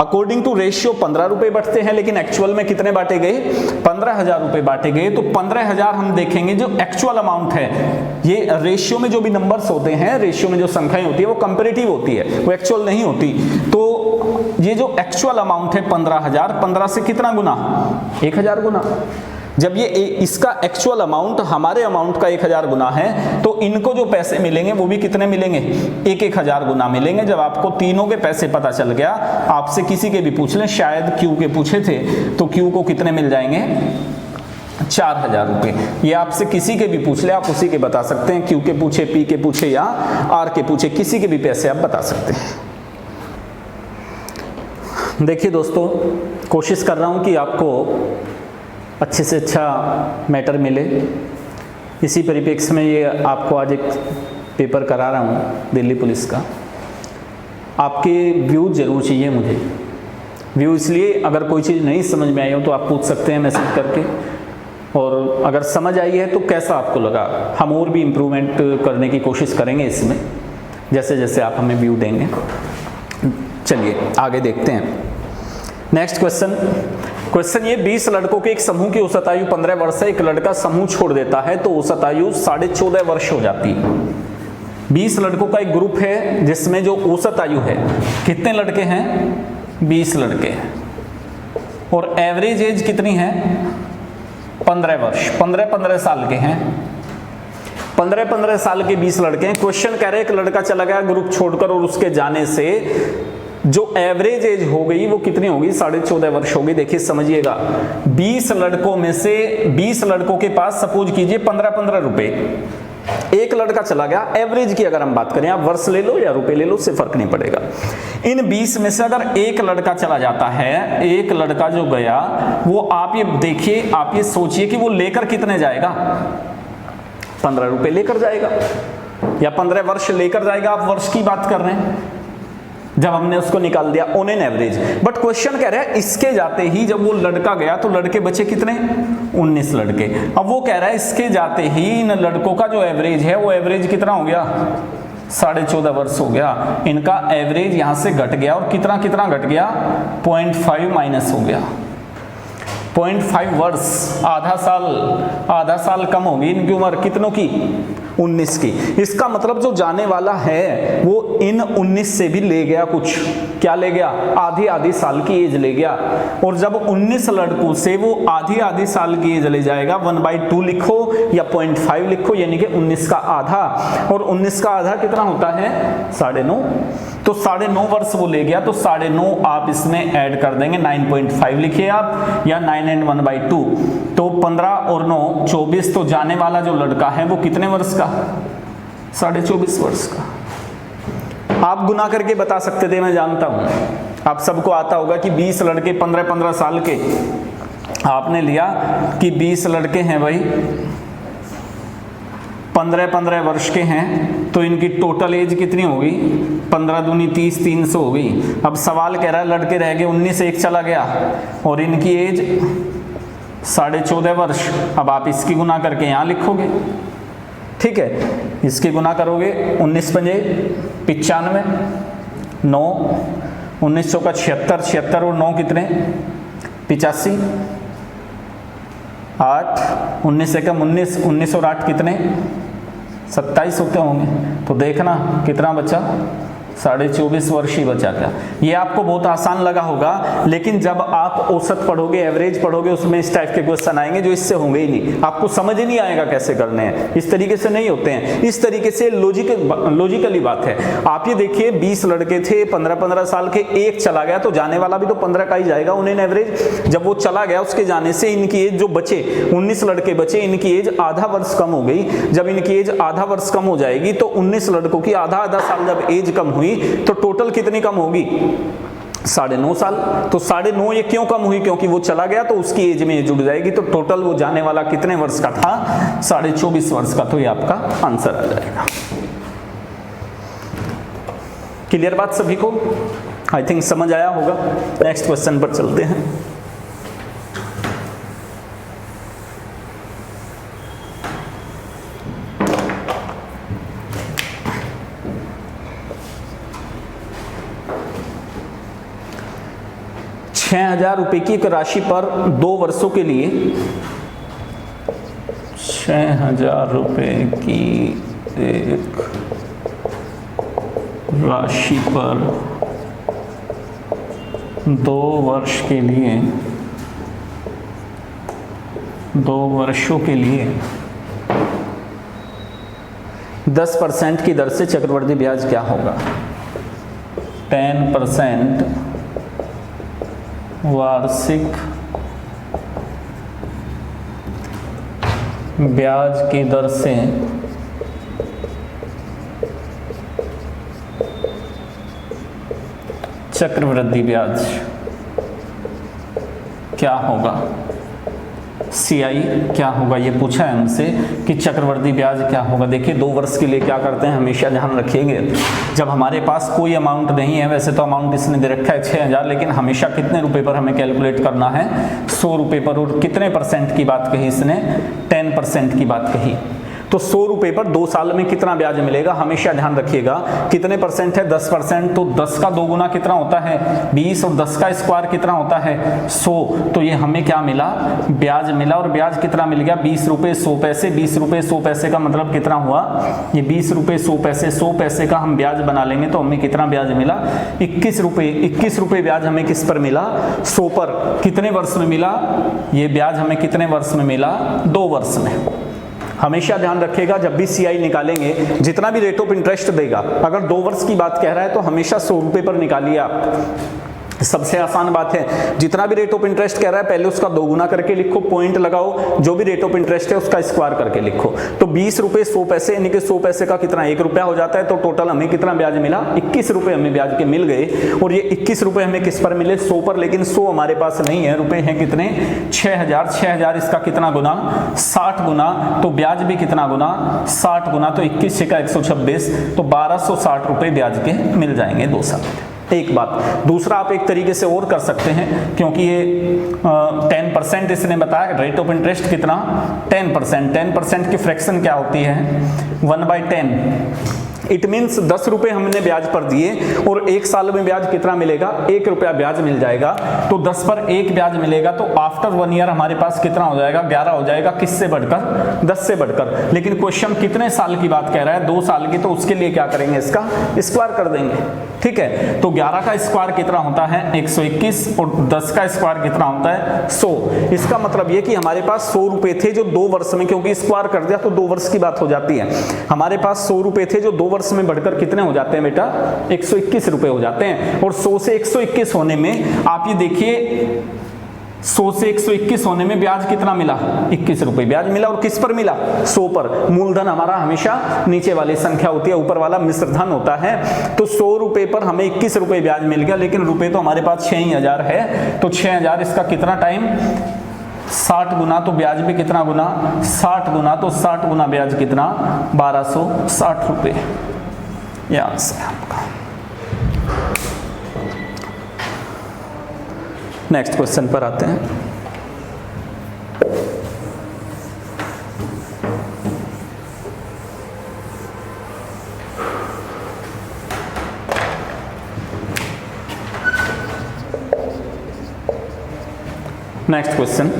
अकॉर्डिंग टू रेशियो 15 रुपए बटते हैं, लेकिन एक्चुअल में कितने बांटे गए 15,000 रुपए बांटे गए। तो 15,000 हम देखेंगे जो एक्चुअल अमाउंट है, ये रेशियो में जो भी नंबर्स होते हैं, रेशियो में जो संख्याएं होती है वो कंपैरेटिव होती है, वो एक्चुअल नहीं होती। तो ये जो एक्चुअल अमाउंट है 15,000, 15 से कितना गुना 1,000 गुना। जब ये इसका एक्चुअल अमाउंट हमारे अमाउंट का 1,000 गुना है तो इनको जो पैसे मिलेंगे वो भी कितने मिलेंगे 1,000 गुना मिलेंगे। जब आपको तीनों के पैसे पता चल गया, आपसे किसी के भी पूछ लें, शायद Q के पूछे थे तो Q को कितने मिल जाएंगे 4,000 रुपए। ये आपसे किसी के भी पूछ ले आप उसी के बता सकते हैं, Q के पूछे, P के पूछे या R के पूछे, किसी के भी पैसे आप बता सकते हैं। देखिए दोस्तों, कोशिश कर रहा हूं कि आपको अच्छे से अच्छा मैटर मिले। इसी परिप्रेक्ष्य में ये आपको आज एक पेपर करा रहा हूँ दिल्ली पुलिस का। आपके व्यू जरूर चाहिए मुझे। व्यू इसलिए, अगर कोई चीज़ नहीं समझ में आई हो तो आप पूछ सकते हैं मैसेज करके, और अगर समझ आई है तो कैसा आपको लगा, हम और भी इम्प्रूवमेंट करने की कोशिश करेंगे इसमें जैसे जैसे आप हमें व्यू देंगे। चलिए आगे देखते हैं। नेक्स्ट क्वेश्चन ये 20 लड़कों के एक समूह की औसत आयु 15 वर्ष है, एक लड़का समूह छोड़ देता है तो औसत आयु 14.5 वर्ष हो जाती है। 20 लड़कों का एक ग्रुप है जिसमें जो औसत आयु है, कितने लड़के हैं 20 लड़के हैं, और एवरेज एज कितनी है 15 वर्ष, 15 साल के हैं। 15 साल के 20 लड़के हैं। क्वेश्चन कह रहे हैं एक लड़का चला गया ग्रुप छोड़कर और उसके जाने से जो एवरेज एज हो गई वो कितनी होगी 14.5 वर्ष होगी। देखिए समझिएगा, 20 लड़कों में से 20 लड़कों के पास सपोज कीजिए 15 रुपए, एक लड़का चला गया। एवरेज की अगर हम बात करें, आप वर्ष ले लो या रुपए ले लो, उससे फर्क नहीं पड़ेगा। इन 20 में से अगर एक लड़का चला जाता है, एक लड़का जो गया वो आप ये देखिए, आप ये सोचिए कि वो लेकर कितने जाएगा 15 रुपए लेकर जाएगा या 15 वर्ष लेकर जाएगा। आप वर्ष की बात कर रहे हैं जब हमने उसको निकाल दिया on an average. But question कह रहा है इसके जाते ही जब वो लड़का गया तो लड़के बचे कितने 19 लड़के। अब वो कह रहा है इसके जाते ही इन लड़कों का जो एवरेज है वो एवरेज कितना हो गया 14.5 वर्ष हो गया। इनका एवरेज यहां से घट गया, और कितना घट गया 0.5 माइनस हो गया 0.5 वर्ष, आधा साल कम होगी इनकी उम्र, कितनों की 19 की। इसका मतलब जो जाने वाला है वो इन 19 से भी ले गया कुछ, क्या ले गया आधी साल की एज ले गया। और जब 19 लड़कों से वो आधी साल की एज ले जाएगा 1/2 लिखो या 0.5 लिखो, यानी कि 19 का आधा, और 19 का आधा कितना होता है 9.5, तो 9.5 वर्ष वो ले गया। तो 9.5 आप इसमें ऐड कर देंगे, 9.5 लिखिए आप, या 9 and 1/2, तो 15 और 9 24। तो जाने वाला जो लड़का है वो कितने वर्ष का 24.5 वर्ष का। आप गुना करके बता सकते थे, मैं जानता हूं आप सबको आता होगा कि 20 लड़के 15 साल के, आपने लिया कि 20 लड़के हैं भाई 15 वर्ष के हैं, तो इनकी टोटल एज कितनी होगी 15 दूनी 30, 300 हो गई। अब सवाल कह रहा है लड़के रह गए 19, एक चला गया और इनकी एज 14.5 वर्ष। अब आप इसकी गुना करके यहाँ लिखोगे, ठीक है, इसकी गुना करोगे 19 पंजे 95, 9 1900 का 76 और 9 कितने 85, 8 19 से कम 19 और 8 कितने 27 होते होंगे। तो देखना कितना बचा 24.5 वर्ष ही बचा क्या। ये आपको बहुत आसान लगा होगा, लेकिन जब आप औसत पढ़ोगे, एवरेज पढ़ोगे, उसमें इस टाइप के क्वेश्चन आएंगे जो इससे होंगे ही नहीं, आपको समझ ही नहीं आएगा कैसे करने हैं। इस तरीके से नहीं होते हैं, इस तरीके से लॉजिकली बात है। आप ये देखिए 20 लड़के थे 15-15 साल के, एक चला गया तो जाने वाला भी तो 15 का ही जाएगा उन्हें एवरेज। जब वो चला गया उसके जाने से इनकी एज जो बचे 19 लड़के बचे, इनकी एज आधा वर्ष कम हो गई। जब इनकी एज आधा वर्ष कम हो जाएगी तो 19 लड़कों की आधा साल जब एज कम हुई तो टोटल कितनी कम होगी, 9.5 साल। तो 9.5 ये क्यों कम हुई, क्योंकि वो चला गया तो उसकी एज में जुड़ जाएगी। तो टोटल वो जाने वाला कितने वर्ष का था, 24.5 वर्ष का। तो ये आपका आंसर आ जाएगा। क्लियर बात सभी को? आई थिंक समझ आया होगा। नेक्स्ट क्वेश्चन पर चलते हैं। ₹6,000 की एक राशि पर 2 वर्षों के लिए, ₹6,000 की एक राशि पर 2 वर्ष के लिए, 2 वर्षों के लिए 10% की दर से चक्रवृद्धि ब्याज क्या होगा। 10% वार्षिक ब्याज की दर से चक्रवृद्धि ब्याज क्या होगा, CI क्या होगा। ये पूछा है हमसे कि चक्रवृद्धि ब्याज क्या होगा। देखिए 2 वर्ष के लिए क्या करते हैं, हमेशा ध्यान रखिएगा, जब हमारे पास कोई अमाउंट नहीं है, वैसे तो अमाउंट इसने दे रखा है 6,000, लेकिन हमेशा कितने रुपए पर हमें कैलकुलेट करना है, 100 रुपए पर। और कितने % की बात कही इसने, 10% की बात कही। तो 100 रुपए पर 2 साल में कितना ब्याज मिलेगा, हमेशा ध्यान रखिएगा। कितने % है, 10%। तो 10 का 2 गुना कितना होता है, 20, और 10 का स्क्वायर कितना होता है, 100। तो ये हमें क्या मिला, ब्याज मिला। और ब्याज कितना मिल गया, 20 रुपए 100 पैसे। 20 रुपए 100 पैसे का मतलब कितना हुआ, ये 20 रुपए 100 पैसे, 100 पैसे का हम ब्याज बना लेंगे तो हमें कितना ब्याज मिला, 21 रुपए। 21 रुपए ब्याज हमें किस पर मिला, 100 पर। कितने वर्ष में मिला, ये ब्याज हमें कितने वर्ष में मिला, 2 वर्ष में। हमेशा ध्यान रखिएगा जब भी CI निकालेंगे, जितना भी रेट ऑफ इंटरेस्ट देगा, अगर 2 वर्ष की बात कह रहा है तो हमेशा 100 रुपए पर निकालिए आप। सबसे आसान बात है, जितना भी रेट ऑफ इंटरेस्ट कह रहा है पहले उसका 2 गुना करके लिखो, पॉइंट लगाओ, जो भी रेट ऑफ इंटरेस्ट है उसका स्क्वायर करके लिखो। तो 20 रुपए 100 पैसे, यानी कि 100 पैसे का कितना, 1 रुपया हो जाता है। तो टोटल हमें कितना ब्याज मिला, 21 रुपए हमें ब्याज के मिल गए। और ये 21 रुपए हमें किस पर मिले, 100 पर। लेकिन 100 हमारे पास नहीं है, रुपए हैं कितने, 6,000। 6,000 इसका कितना गुना, 60 गुना। तो ब्याज भी कितना गुना, 60 गुना। तो 21 का 126, तो 1260 रुपए ब्याज के मिल जाएंगे 2 साल में। एक बात। दूसरा, आप एक तरीके से और कर सकते हैं, क्योंकि ये 10% इसने बताया, रेट ऑफ इंटरेस्ट कितना, 10%। 10% की फ्रैक्शन क्या होती है, 1/10। इट मीन्स 10 रुपए हमने ब्याज पर दिए और 1 साल में ब्याज कितना मिलेगा, 1 रुपया ब्याज मिल जाएगा। तो 10 पर 1 ब्याज मिलेगा, तो आफ्टर 1 ईयर हमारे पास कितना हो जाएगा, 11 हो जाएगा। किससे बढ़कर, 10 से बढ़कर। लेकिन क्वेश्चन कितने साल की बात कह रहा है, 2 साल की। तो उसके लिए क्या करेंगे, इसका स्क्वायर कर देंगे। ठीक है, तो 11 का स्क्वायर कितना होता है, 121, और 10 का स्क्वायर कितना होता है, 100। इसका मतलब ये कि हमारे पास 100 रुपए थे जो 2 वर्ष में, क्योंकि स्क्वायर कर दिया तो 2 वर्ष की बात हो जाती है। हमारे पास 100 रुपए थे जो 2 वर्ष में बढ़कर कितने हो जाते हैं बेटा, 121 रुपए हो जाते हैं। और 100 से 121 होने में आप ये देखिए, 100 से 121 होने में ब्याज कितना मिला, 21 रुपए ब्याज मिला। और किस पर मिला, 100 पर। मूलधन हमारा हमेशा नीचे वाली संख्या होती है, ऊपर वाला मिश्र धन होता है। तो 100 रुपए पर हमें 21 रुपए ब्याज मिल गया, लेकिन रुपए तो हमारे पास 6,000 है। तो 6,000 इसका कितना टाइम, 60 गुना। तो ब्याज भी कितना गुना, 60 गुना। तो 60 गुना ब्याज कितना, 1260 रुपए। यह आंसर है आपका। नेक्स्ट क्वेश्चन पर आते हैं। नेक्स्ट क्वेश्चन,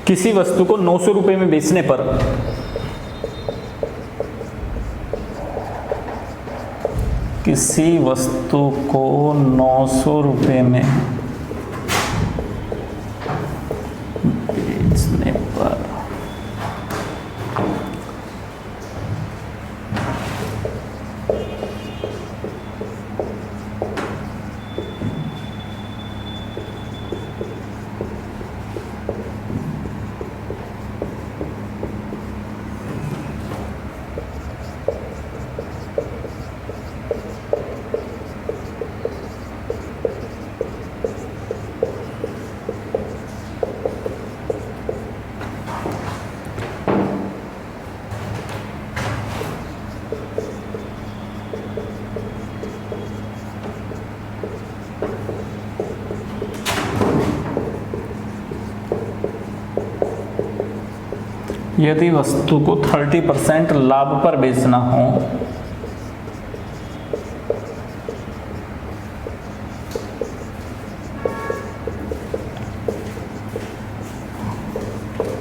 किसी वस्तु को 900 रुपये में बेचने पर किसी वस्तु को 900 रुपये में बेचने पर यदि वस्तु को 30% लाभ पर बेचना हो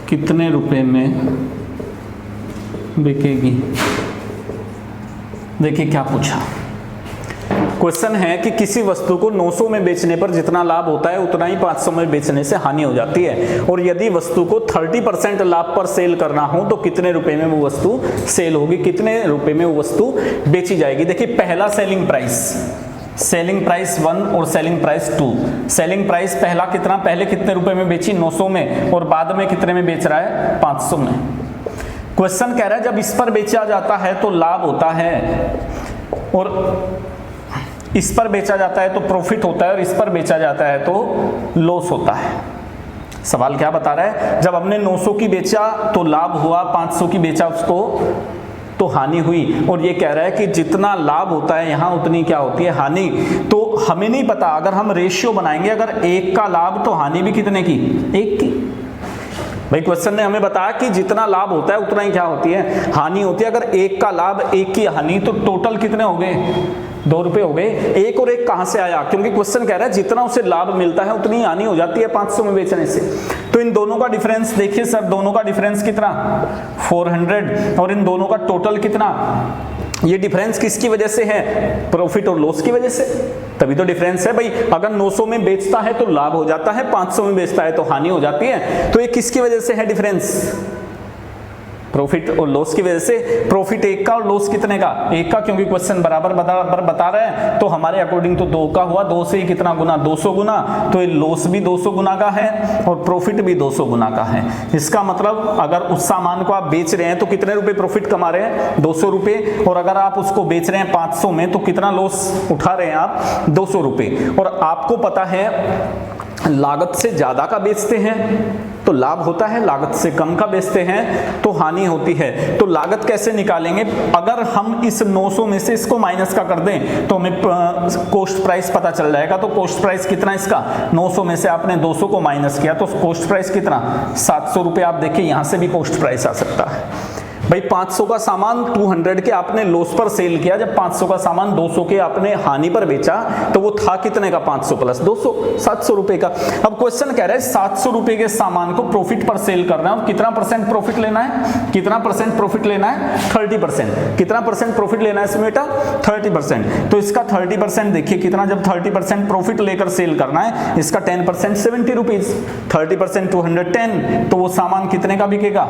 कितने रुपए में बिकेगी? देखिए क्या पूछा। क्वेश्चन है कि किसी वस्तु को 900 में बेचने पर जितना लाभ होता है उतना ही 500 में बेचने से हानि हो जाती है, और यदि वस्तु को 30% लाभ पर सेल करना हो तो कितने रुपए में वो वस्तु सेल होगी, कितने रुपए में वो वस्तु बेची जाएगी। देखिए पहला सेलिंग प्राइस 1 और सेलिंग प्राइस 2। सेलिंग प्राइस पहला कितना, पहले कितने रुपए में बेची 900 में, और बाद में कितने में बेच रहा है 500 में। क्वेश्चन कह रहा है जब इस पर बेचा जाता है तो लाभ होता है, और इस पर बेचा जाता है तो प्रॉफिट होता है, और इस पर बेचा जाता है तो लॉस होता है। सवाल क्या बता रहा है, जब हमने 900 की बेचा तो लाभ हुआ, 500 की बेचा उसको तो हानि हुई, और ये कह रहा है कि जितना लाभ होता है यहाँ उतनी क्या होती है, हानि। तो हमें नहीं पता, अगर हम रेशियो बनाएंगे, अगर 1 का लाभ तो हानि भी कितने की, 1 की। भाई क्वेश्चन ने हमें बताया कि जितना लाभ होता है उतना ही क्या होती है, हानि होती है। अगर 1 का लाभ 1 की हानि, तो टोटल कितने हो गए, 2 रुपए हो गए। 1 और 1 कहां से आया, क्योंकि क्वेश्चन कह रहा है जितना उसे लाभ मिलता है उतनी हानि हो जाती है 500 में बेचने से। तो इन दोनों का डिफरेंस देखिए सर, दोनों का डिफरेंस कितना 400, और इन दोनों का टोटल कितना। ये डिफरेंस किसकी वजह से है, प्रॉफिट और लॉस की वजह से, तभी तो डिफरेंस है। भाई अगर 900 में बेचता है तो लाभ हो जाता है, 500 में बेचता है तो हानि हो जाती है। तो ये किसकी वजह से है डिफरेंस, प्रॉफिट और लॉस की वजह से। प्रॉफिट 1 का और लॉस कितने का, 1 का, क्योंकि क्वेश्चन बराबर बता रहे हैं, तो हमारे अकॉर्डिंग तो 2 का हुआ, 2 से ही कितना गुना, 200 गुना। तो ये लॉस भी 200 गुना का है और प्रॉफिट भी 200 गुना का है। इसका मतलब अगर उस सामान को आप बेच रहे हैं तो कितने रुपए प्रॉफिट कमा रहे हैं, 200 रुपए, और अगर आप उसको बेच रहे हैं 500 में तो कितना लॉस उठा रहे हैं आप, 200 रुपए। और आपको पता है लागत से ज्यादा का बेचते हैं तो लाभ होता है, लागत से कम का बेचते हैं तो हानि होती है। तो लागत कैसे निकालेंगे, अगर हम इस 900 में से इसको माइनस का कर दें तो हमें कॉस्ट प्राइस पता चल जाएगा। तो कॉस्ट प्राइस कितना इसका, 900 में से आपने 200 को माइनस किया तो कॉस्ट प्राइस कितना, 700 रुपये। आप देखिए यहां से भी कॉस्ट प्राइस आ सकता है। भाई 500 का सामान 200 के आपने लॉस पर सेल किया, जब 500 का सामान 200 के आपने हानि पर बेचा तो वो था कितने का, 500 प्लस 200, 700 रुपए का। अब क्वेश्चन कह रहा है 700 रुपए के सामान को प्रॉफिट पर सेल करना है, और कितना परसेंट प्रॉफिट लेना है, कितना परसेंट प्रॉफिट लेना है, 30%। कितना परसेंट प्रॉफिट लेना है इसमें बेटा, 30%। तो इसका 30% देखिए कितना, जब 30% प्रॉफिट लेकर सेल करना है, इसका 10% 70 रुपीज, 30% 210, तो वो सामान कितने का बिकेगा,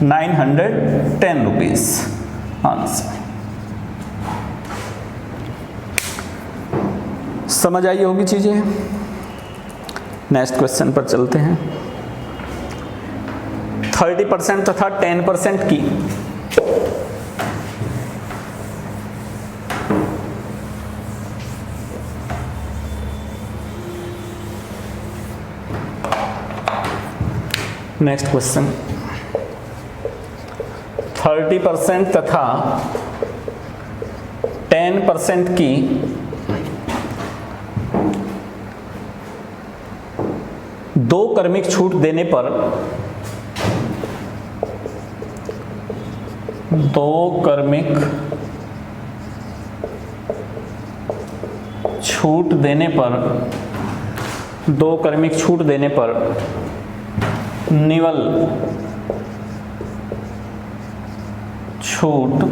910 रुपीज। आंसर समझ आई होगी चीजें। नेक्स्ट क्वेश्चन पर चलते हैं। 30% तथा 10% की नेक्स्ट क्वेश्चन, 30% तथा 10% की दो क्रमिक छूट देने पर, दो क्रमिक छूट देने पर, दो क्रमिक छूट देने पर निवल छूट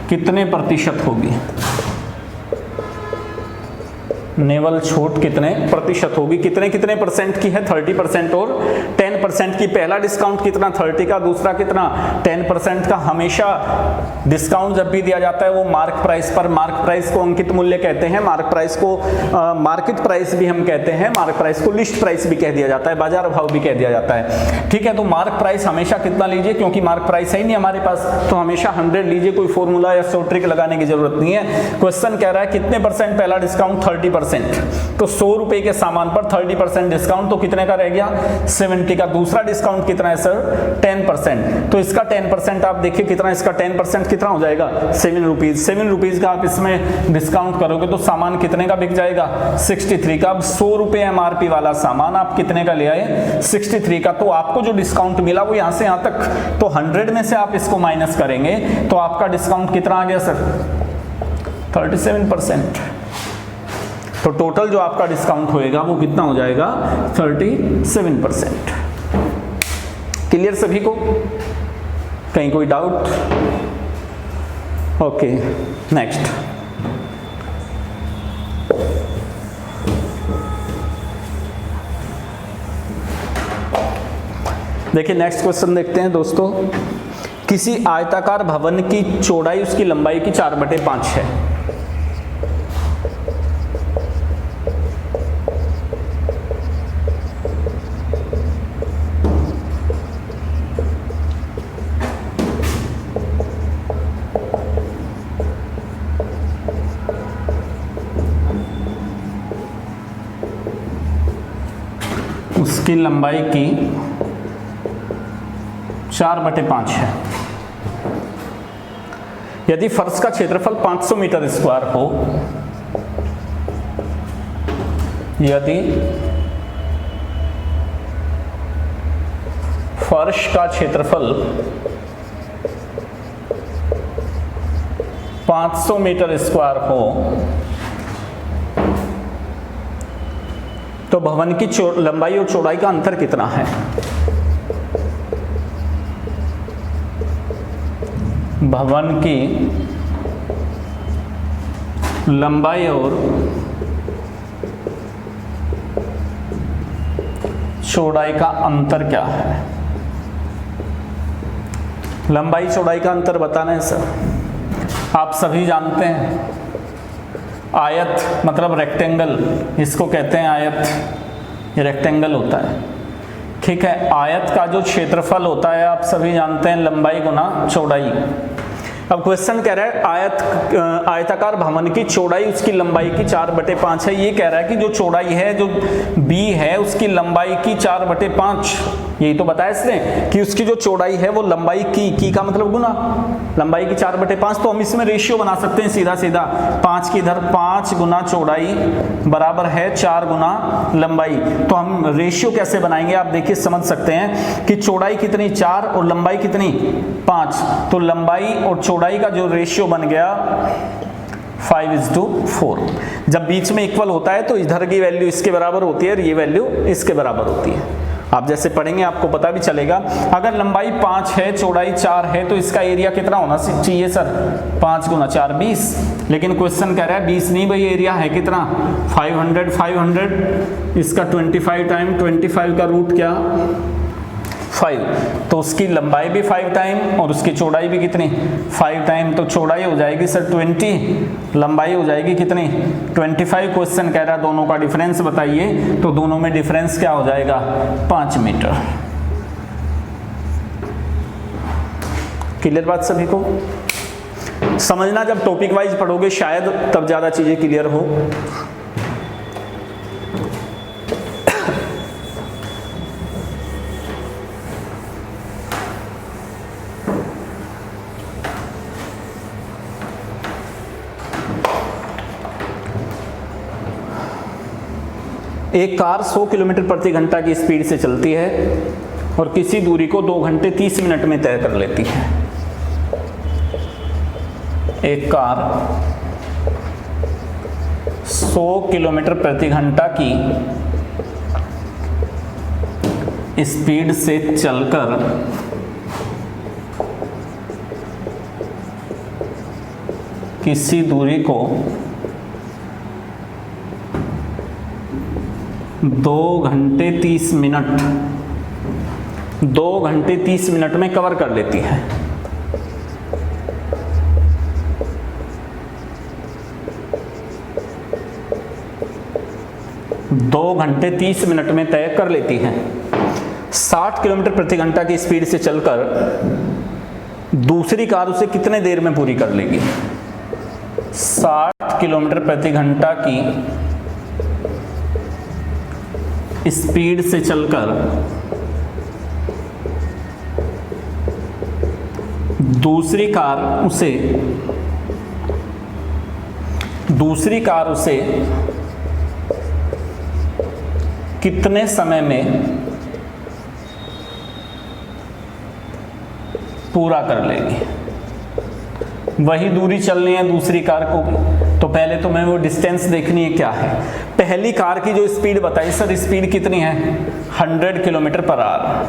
कितने प्रतिशत होगी? नेवल छूट कितने प्रतिशत होगी? कितने कितने परसेंट की है? 30% और 10% की। पहला डिस्काउंट कितना? 30 का। दूसरा कितना? 10% का। हमेशा डिस्काउंट जब भी दिया जाता है वो मार्क प्राइस पर, मार्क प्राइस को अंकित मूल्य कहते हैं, मार्क प्राइस को मार्केट प्राइस भी हम कहते हैं, मार्क प्राइस को लिस्ट प्राइस भी कह दिया जाता है, बाजार भाव भी कह दिया जाता है। ठीक है, तो मार्क प्राइस हमेशा कितना लीजिए, क्योंकि मार्क प्राइस है ही नहीं हमारे पास, तो हमेशा 100 लीजिए, कोई फॉर्मूला या शॉर्ट ट्रिक लगाने की जरूरत नहीं है। क्वेश्चन कह रहा है कितने परसेंट पहला डिस्काउंट? 30%। तो 100 रुपए के सामान पर 30% डिस्काउंट, तो कितने का रह गया? 70 का। दूसरा डिस्काउंट कितना है सर? 10%। तो इसका 10% आप देखिए कितना, इसका 10% कितना हो जाएगा? 7 रुपीज। 7 रुपीज का आप इसमें डिस्काउंट करोगे तो सामान कितने का बिक जाएगा? 63 का। अब 100 रुपए एमआरपी वाला सामान आप कितने का ले आए? 63 का। तो आपको जो डिस्काउंट मिला वो यहां से यहां तक, तो 100 में से आप इसको माइनस करेंगे तो आपका डिस्काउंट कितना आ गया सर? 37%। तो टोटल जो आपका डिस्काउंट होएगा वो कितना हो जाएगा? 37%। क्लियर सभी को? कहीं कोई डाउट? Okay, next. देखिए नेक्स्ट क्वेश्चन देखते हैं दोस्तों। किसी आयताकार भवन की चौड़ाई उसकी लंबाई की 4/5 है। उसकी लंबाई की 4/5 है। यदि फर्श का क्षेत्रफल 500 मीटर स्क्वायर हो, यदि फर्श का क्षेत्रफल 500 मीटर स्क्वायर हो तो भवन की लंबाई और चौड़ाई का अंतर कितना है? भवन की लंबाई और चौड़ाई का अंतर क्या है? लंबाई चौड़ाई का अंतर बताना है सर। आप सभी जानते हैं आयत मतलब रेक्टेंगल, इसको कहते हैं आयत, ये रेक्टेंगल होता है। ठीक है, आयत का जो क्षेत्रफल होता है आप सभी जानते हैं लंबाई गुना चौड़ाई। अब क्वेश्चन कह रहा है आयताकार भवन की चौड़ाई उसकी लंबाई की 4/5 है। ये कह रहा है कि जो चौड़ाई है, जो बी है, उसकी लंबाई की 4/5, यही तो बताया इसने कि उसकी जो चौड़ाई है वो लंबाई की का मतलब गुना लंबाई की 4/5। तो हम इसमें रेशियो बना सकते हैं सीधा सीधा, 5 की इधर 5 गुना चौड़ाई बराबर है 4 गुना लंबाई। तो हम रेशियो कैसे बनाएंगे आप देखिए, समझ सकते हैं कि चौड़ाई कितनी 4 और लंबाई कितनी 5, तो लंबाई और चौड़ाई का जो रेशियो बन गया 5:4। जब बीच में इक्वल होता है तो इधर की वैल्यू इसके बराबर होती है और ये वैल्यू इसके बराबर होती है। आप जैसे पढ़ेंगे आपको पता भी चलेगा। अगर लंबाई 5 है चौड़ाई 4 है तो इसका एरिया कितना होना चाहिए सर? 5 गुना 4 20। लेकिन क्वेश्चन कह रहा है 20 नहीं भाई, एरिया है कितना? 500। इसका 25 टाइम 25 का रूट क्या? 5। तो उसकी लंबाई भी 5 टाइम और उसकी चौड़ाई भी कितनी? 5 टाइम। तो चौड़ाई हो जाएगी सर 20, लंबाई हो जाएगी कितनी? 25। क्वेश्चन कह रहा है दोनों का डिफरेंस बताइए, तो दोनों में डिफरेंस क्या हो जाएगा? 5 मीटर। क्लियर बात सभी को? समझना जब टॉपिक वाइज पढ़ोगे शायद तब ज्यादा चीजें क्लियर हो। एक कार 100 किलोमीटर प्रति घंटा की स्पीड से चलती है और किसी दूरी को 2 घंटे 30 मिनट में तय कर लेती है। एक कार 100 किलोमीटर प्रति घंटा की स्पीड से चलकर किसी दूरी को 2 घंटे 30 मिनट 2 घंटे 30 मिनट में कवर कर लेती है। दो घंटे 30 मिनट में तय कर लेती है। 60 किलोमीटर प्रति घंटा की स्पीड से चलकर दूसरी कार उसे कितने देर में पूरी कर लेगी? 60 किलोमीटर प्रति घंटा की स्पीड से चलकर दूसरी कार उसे कितने समय में पूरा कर लेगी? वही दूरी चलनी है दूसरी कार को भी, तो पहले तो मैं वो डिस्टेंस देखनी है क्या है। पहली कार की जो स्पीड बताई सर, स्पीड कितनी है? 100 किलोमीटर पर आवर,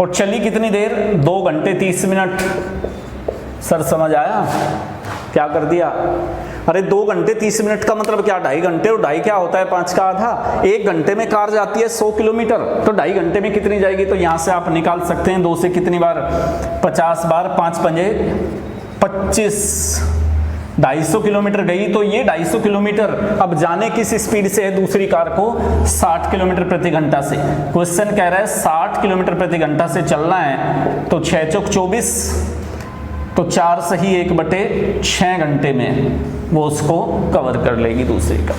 और चली कितनी देर? 2 घंटे 30 मिनट। सर समझ आया क्या कर दिया? अरे 2 घंटे 30 मिनट का मतलब क्या? 2.5 घंटे, और 2.5 क्या होता है? 5 का आधा। 1 घंटे में कार जाती है 100 किलोमीटर, तो 2.5 घंटे में कितनी जाएगी? तो यहां से आप निकाल सकते हैं 2 से कितनी बार? 50 बार, 5 पंजे 25, 250 किलोमीटर गई। तो ये 250 किलोमीटर अब जाने किस स्पीड से है दूसरी कार को? 60 किलोमीटर प्रति घंटा से। क्वेश्चन कह रहा है 60 किलोमीटर प्रति घंटा से चलना है, तो 6 चौक 24, तो 4 सही 1/6 घंटे में वो उसको कवर कर लेगी दूसरी कार।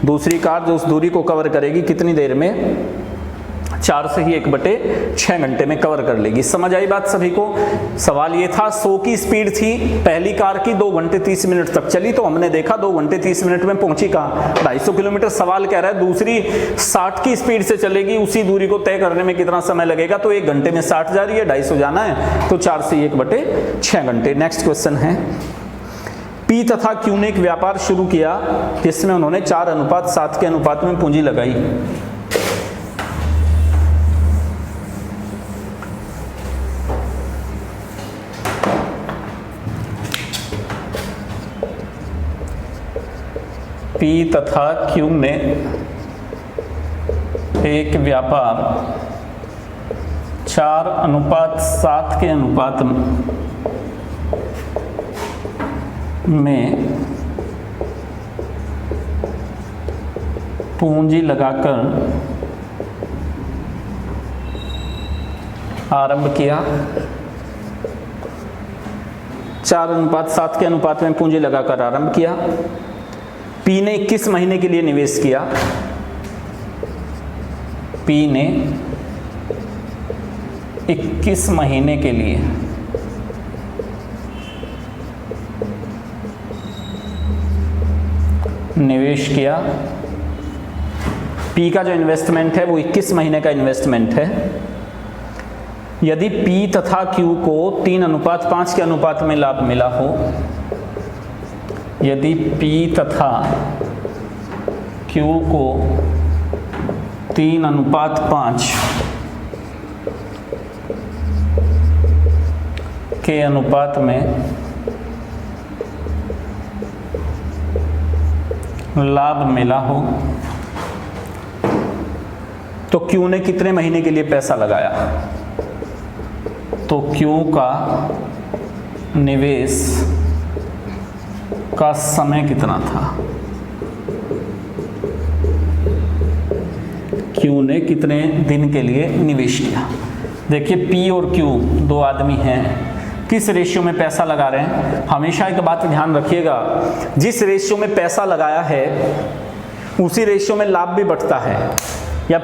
दूसरी कार जो उस दूरी को कवर करेगी कितनी देर में? 4 से ही 1/6 घंटे में कवर कर लेगी। समझ आई बात सभी को? सवाल ये था 100 की स्पीड थी पहली कार की, 2 घंटे 30 मिनट तक चली, तो हमने देखा 2 घंटे 30 मिनट में पहुंची कहाँ? 250 किलोमीटर। सवाल कह रहा है दूसरी 60 की स्पीड से चलेगी, उसी दूरी को तय करने में कितना समय लगेगा? तो 1 घंटे में 60 जा रही है, 250 जाना है, तो 4 से 1/6 घंटे। नेक्स्ट क्वेश्चन है, पी तथा क्यू ने एक व्यापार शुरू किया जिसमें उन्होंने 4:7 के अनुपात में पूंजी लगाई। पी तथा क्यू ने एक व्यापार 4:7 के अनुपात में पूंजी लगाकर आरंभ किया। 4:7 के अनुपात में पूंजी लगाकर आरंभ किया। पी ने 21 महीने के लिए निवेश किया। पी ने 21 महीने के लिए निवेश किया। पी का जो इन्वेस्टमेंट है वो 21 महीने का इन्वेस्टमेंट है। यदि पी तथा क्यू को 3:5 के अनुपात में लाभ मिला हो, यदि पी तथा क्यू को 3:5 के अनुपात में लाभ मिला हो, तो क्यू ने कितने महीने के लिए पैसा लगाया? तो क्यू का निवेश का समय कितना था? क्यू ने कितने दिन के लिए निवेश किया? देखिए पी और क्यू 2 आदमी हैं, किस रेशियो में पैसा लगा रहे हैं? हमेशा एक बात ध्यान रखिएगा, जिस रेशियो में पैसा लगाया है उसी रेशियो में लाभ भी बढ़ता है या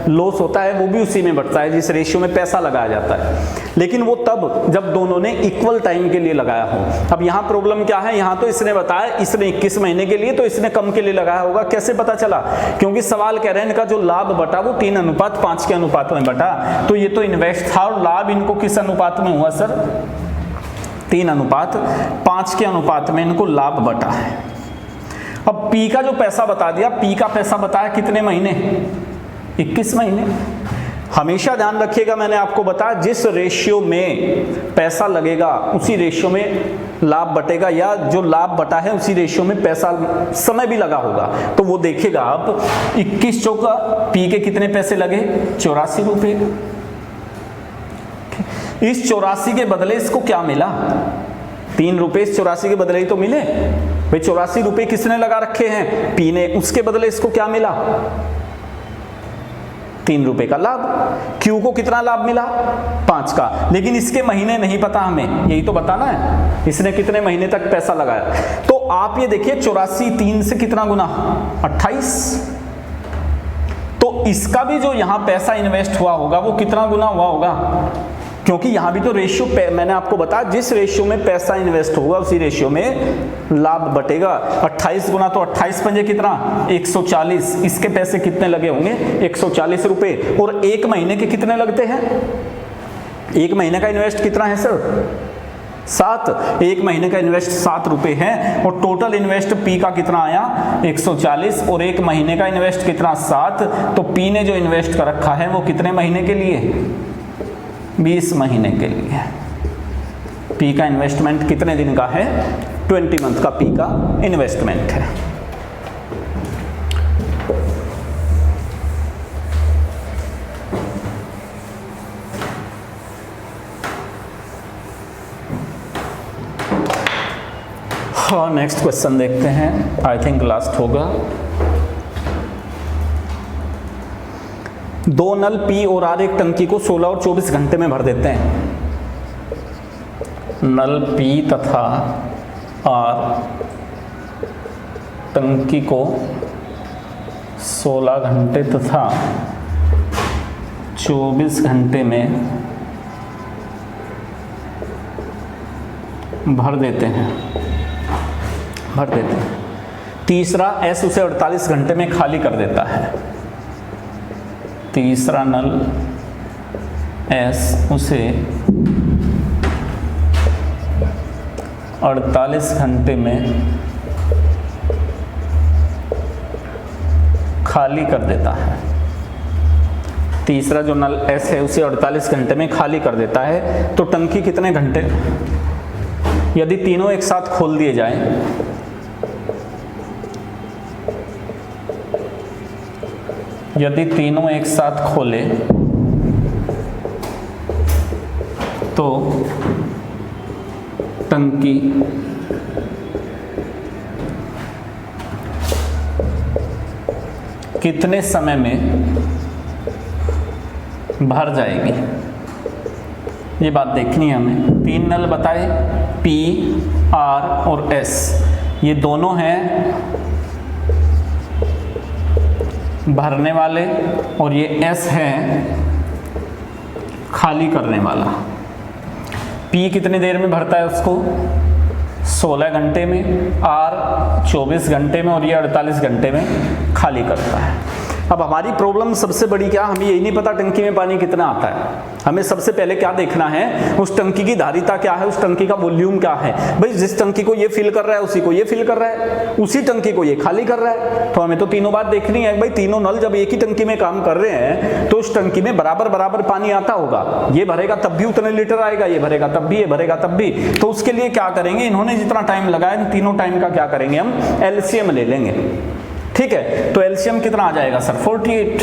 लॉस होता है, वो भी उसी में बढ़ता है जिस रेशियो में पैसा लगाया जाता है, लेकिन वो तब जब दोनों ने इक्वल टाइम के लिए लगाया हो। अब यहाँ प्रॉब्लम क्या है? यहाँ तो इसने बताया इसने 21 महीने के लिए, तो इसने कम के लिए लगाया होगा। कैसे पता चला? क्योंकि सवाल कह रहे हैं इनका जो लाभ बटा वो 3:5 के अनुपात में बटा, तो ये तो इन्वेस्ट था और लाभ इनको किस अनुपात में हुआ सर? 3:5 के अनुपात में इनको लाभ बटा है। अब पी का जो पैसा बता दिया, पी का पैसा बताया कितने महीने? 21 महीने। हमेशा ध्यान रखिएगा, मैंने आपको बताया जिस रेशियो में पैसा लगेगा उसी रेशियो में लाभ बटेगा, या जो लाभ बटा है उसी रेशियो में पैसा समय भी लगा होगा। तो वो देखिएगा आप, 21 चौका पी के कितने पैसे लगे, 84 रुपये। इस 84 के बदले इसको क्या मिला, 3 रुपए इस 84 के बदले ही तो मिले भाई। 84 रुपए किसने लगा रखे हैं, पी ने, उसके बदले इसको क्या मिला, 3 रुपए का लाभ। क्यू को कितना लाभ मिला, 5 का। लेकिन इसके महीने नहीं पता हमें, यही तो बताना है इसने कितने महीने तक पैसा लगाया। तो आप ये देखिए 84 3 से कितना गुना, 28। तो इसका भी जो यहां पैसा इन्वेस्ट हुआ होगा वो कितना गुना हुआ होगा, क्योंकि यहां भी तो रेशियो, मैंने आपको बताया जिस रेशियो में पैसा इन्वेस्ट होगा उसी रेशियो में लाभ बटेगा। 28 गुना तो 28 पंजे कितना, 140। इसके पैसे कितने लगे होंगे, 140 रुपए। और एक महीने के कितने लगते हैं, एक महीने का इन्वेस्ट कितना है सर, 7। एक महीने का इन्वेस्ट 7 रुपए है, और टोटल इन्वेस्ट पी का कितना आया, 140, और एक महीने का इन्वेस्ट कितना, 7। तो पी ने जो इन्वेस्ट कर रखा है वो कितने महीने के लिए, 20 महीने के लिए। पी का इन्वेस्टमेंट कितने दिन का है, 20 मंथ का पी का इन्वेस्टमेंट है। हाँ, नेक्स्ट क्वेश्चन देखते हैं, आई थिंक लास्ट होगा। 2 नल पी और आर एक टंकी को 16 और 24 घंटे में भर देते हैं। नल पी तथा आर टंकी को 16 घंटे तथा 24 घंटे में भर देते हैं। तीसरा एस उसे 48 घंटे में खाली कर देता है। तीसरा नल एस उसे 48 घंटे में खाली कर देता है। तीसरा जो नल एस है उसे 48 घंटे में खाली कर देता है। तो टंकी कितने घंटे, यदि तीनों एक साथ खोल दिए जाएं, यदि तीनों एक साथ खोले तो टंकी कितने समय में भर जाएगी, ये बात देखनी है हमें। 3 नल बताए, पी, आर और एस, ये दोनों हैं भरने वाले, और ये एस है खाली करने वाला। पी कितनी देर में भरता है उसको, 16 घंटे में, आर 24 घंटे में, और ये 48 घंटे में खाली करता है। अब हमारी प्रॉब्लम सबसे बड़ी क्या, हमें यही नहीं पता टंकी में पानी कितना आता है। हमें सबसे पहले क्या देखना है, उस टंकी की धारिता क्या है, उस टंकी का वॉल्यूम क्या है। भाई जिस टंकी को ये फिल कर रहा है उसी को ये फिल कर रहा है, उसी टंकी को ये खाली कर रहा है। तो हमें तो तीनों बात देखनी है। भाई तीनों नल जब एक ही टंकी में काम कर रहे हैं तो उस टंकी में बराबर बराबर पानी आता होगा। ये भरेगा तब भी उतने लीटर आएगा, ये भरेगा तब भी, ये भरेगा तब भी। तो उसके लिए क्या करेंगे, इन्होंने जितना टाइम लगाया इन तीनों टाइम का क्या करेंगे, हम एलसीएम ले लेंगे। ठीक है, तो एलसीएम कितना आ जाएगा सर, 48।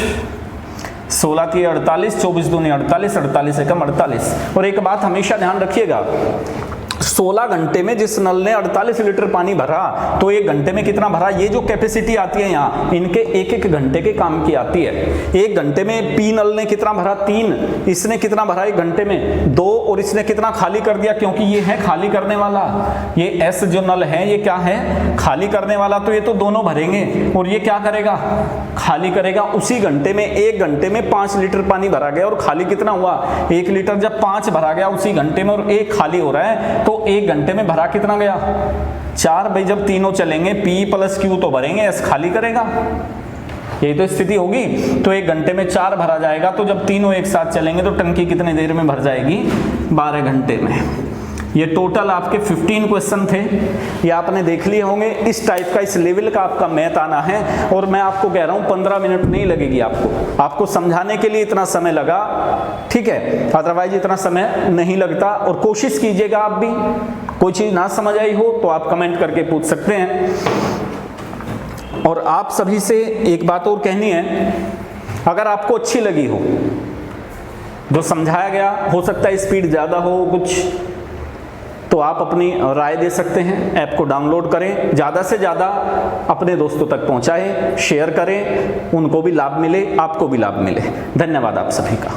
16 3 48, 24 दूनी 48, 48 एकम 48। और एक बात हमेशा ध्यान रखिएगा, 16 घंटे में जिस नल ने 48 लीटर पानी भरा तो 1 घंटे में कितना भरा, ये जो कैपेसिटी आती है यहाँ इनके 1-1 घंटे के काम की आती है। 1 घंटे में पी नल ने कितना भरा, 3, इसने कितना भरा 1 घंटे में, 2, और इसने कितना खाली कर दिया, क्योंकि ये है खाली करने वाला। ये एस जो नल है ये क्या है, खाली करने वाला। तो ये तो दोनों भरेंगे, और ये क्या करेगा, खाली करेगा। उसी घंटे में 1 घंटे में 5 लीटर पानी भरा गया, और खाली कितना हुआ, 1 लीटर। जब 5 भरा गया उसी घंटे में और 1 खाली हो रहा है, तो 1 घंटे में भरा कितना गया, 4। भाई जब तीनों चलेंगे पी प्लस क्यू तो भरेंगे, एस खाली करेगा, यही तो स्थिति होगी। तो 1 घंटे में 4 भरा जाएगा। तो जब तीनों एक साथ चलेंगे तो टंकी कितने देर में भर जाएगी, 12 घंटे में। ये टोटल आपके 15 क्वेश्चन थे, ये आपने देख लिए होंगे। इस टाइप का, इस लेवल का आपका मैथ आना है, और मैं आपको कह रहा हूँ 15 मिनट नहीं लगेगी आपको समझाने के लिए इतना समय लगा, ठीक है, अदरवाइज इतना समय नहीं लगता। और कोशिश कीजिएगा, आप भी कोई चीज़ ना समझ आई हो तो आप कमेंट करके पूछ सकते हैं। और आप सभी से एक बात और कहनी है, अगर आपको अच्छी लगी हो जो समझाया गया, हो सकता है स्पीड ज़्यादा हो कुछ, तो आप अपनी राय दे सकते हैं। ऐप को डाउनलोड करें, ज़्यादा से ज़्यादा अपने दोस्तों तक पहुंचाएं, शेयर करें, उनको भी लाभ मिले, आपको भी लाभ मिले। धन्यवाद आप सभी का।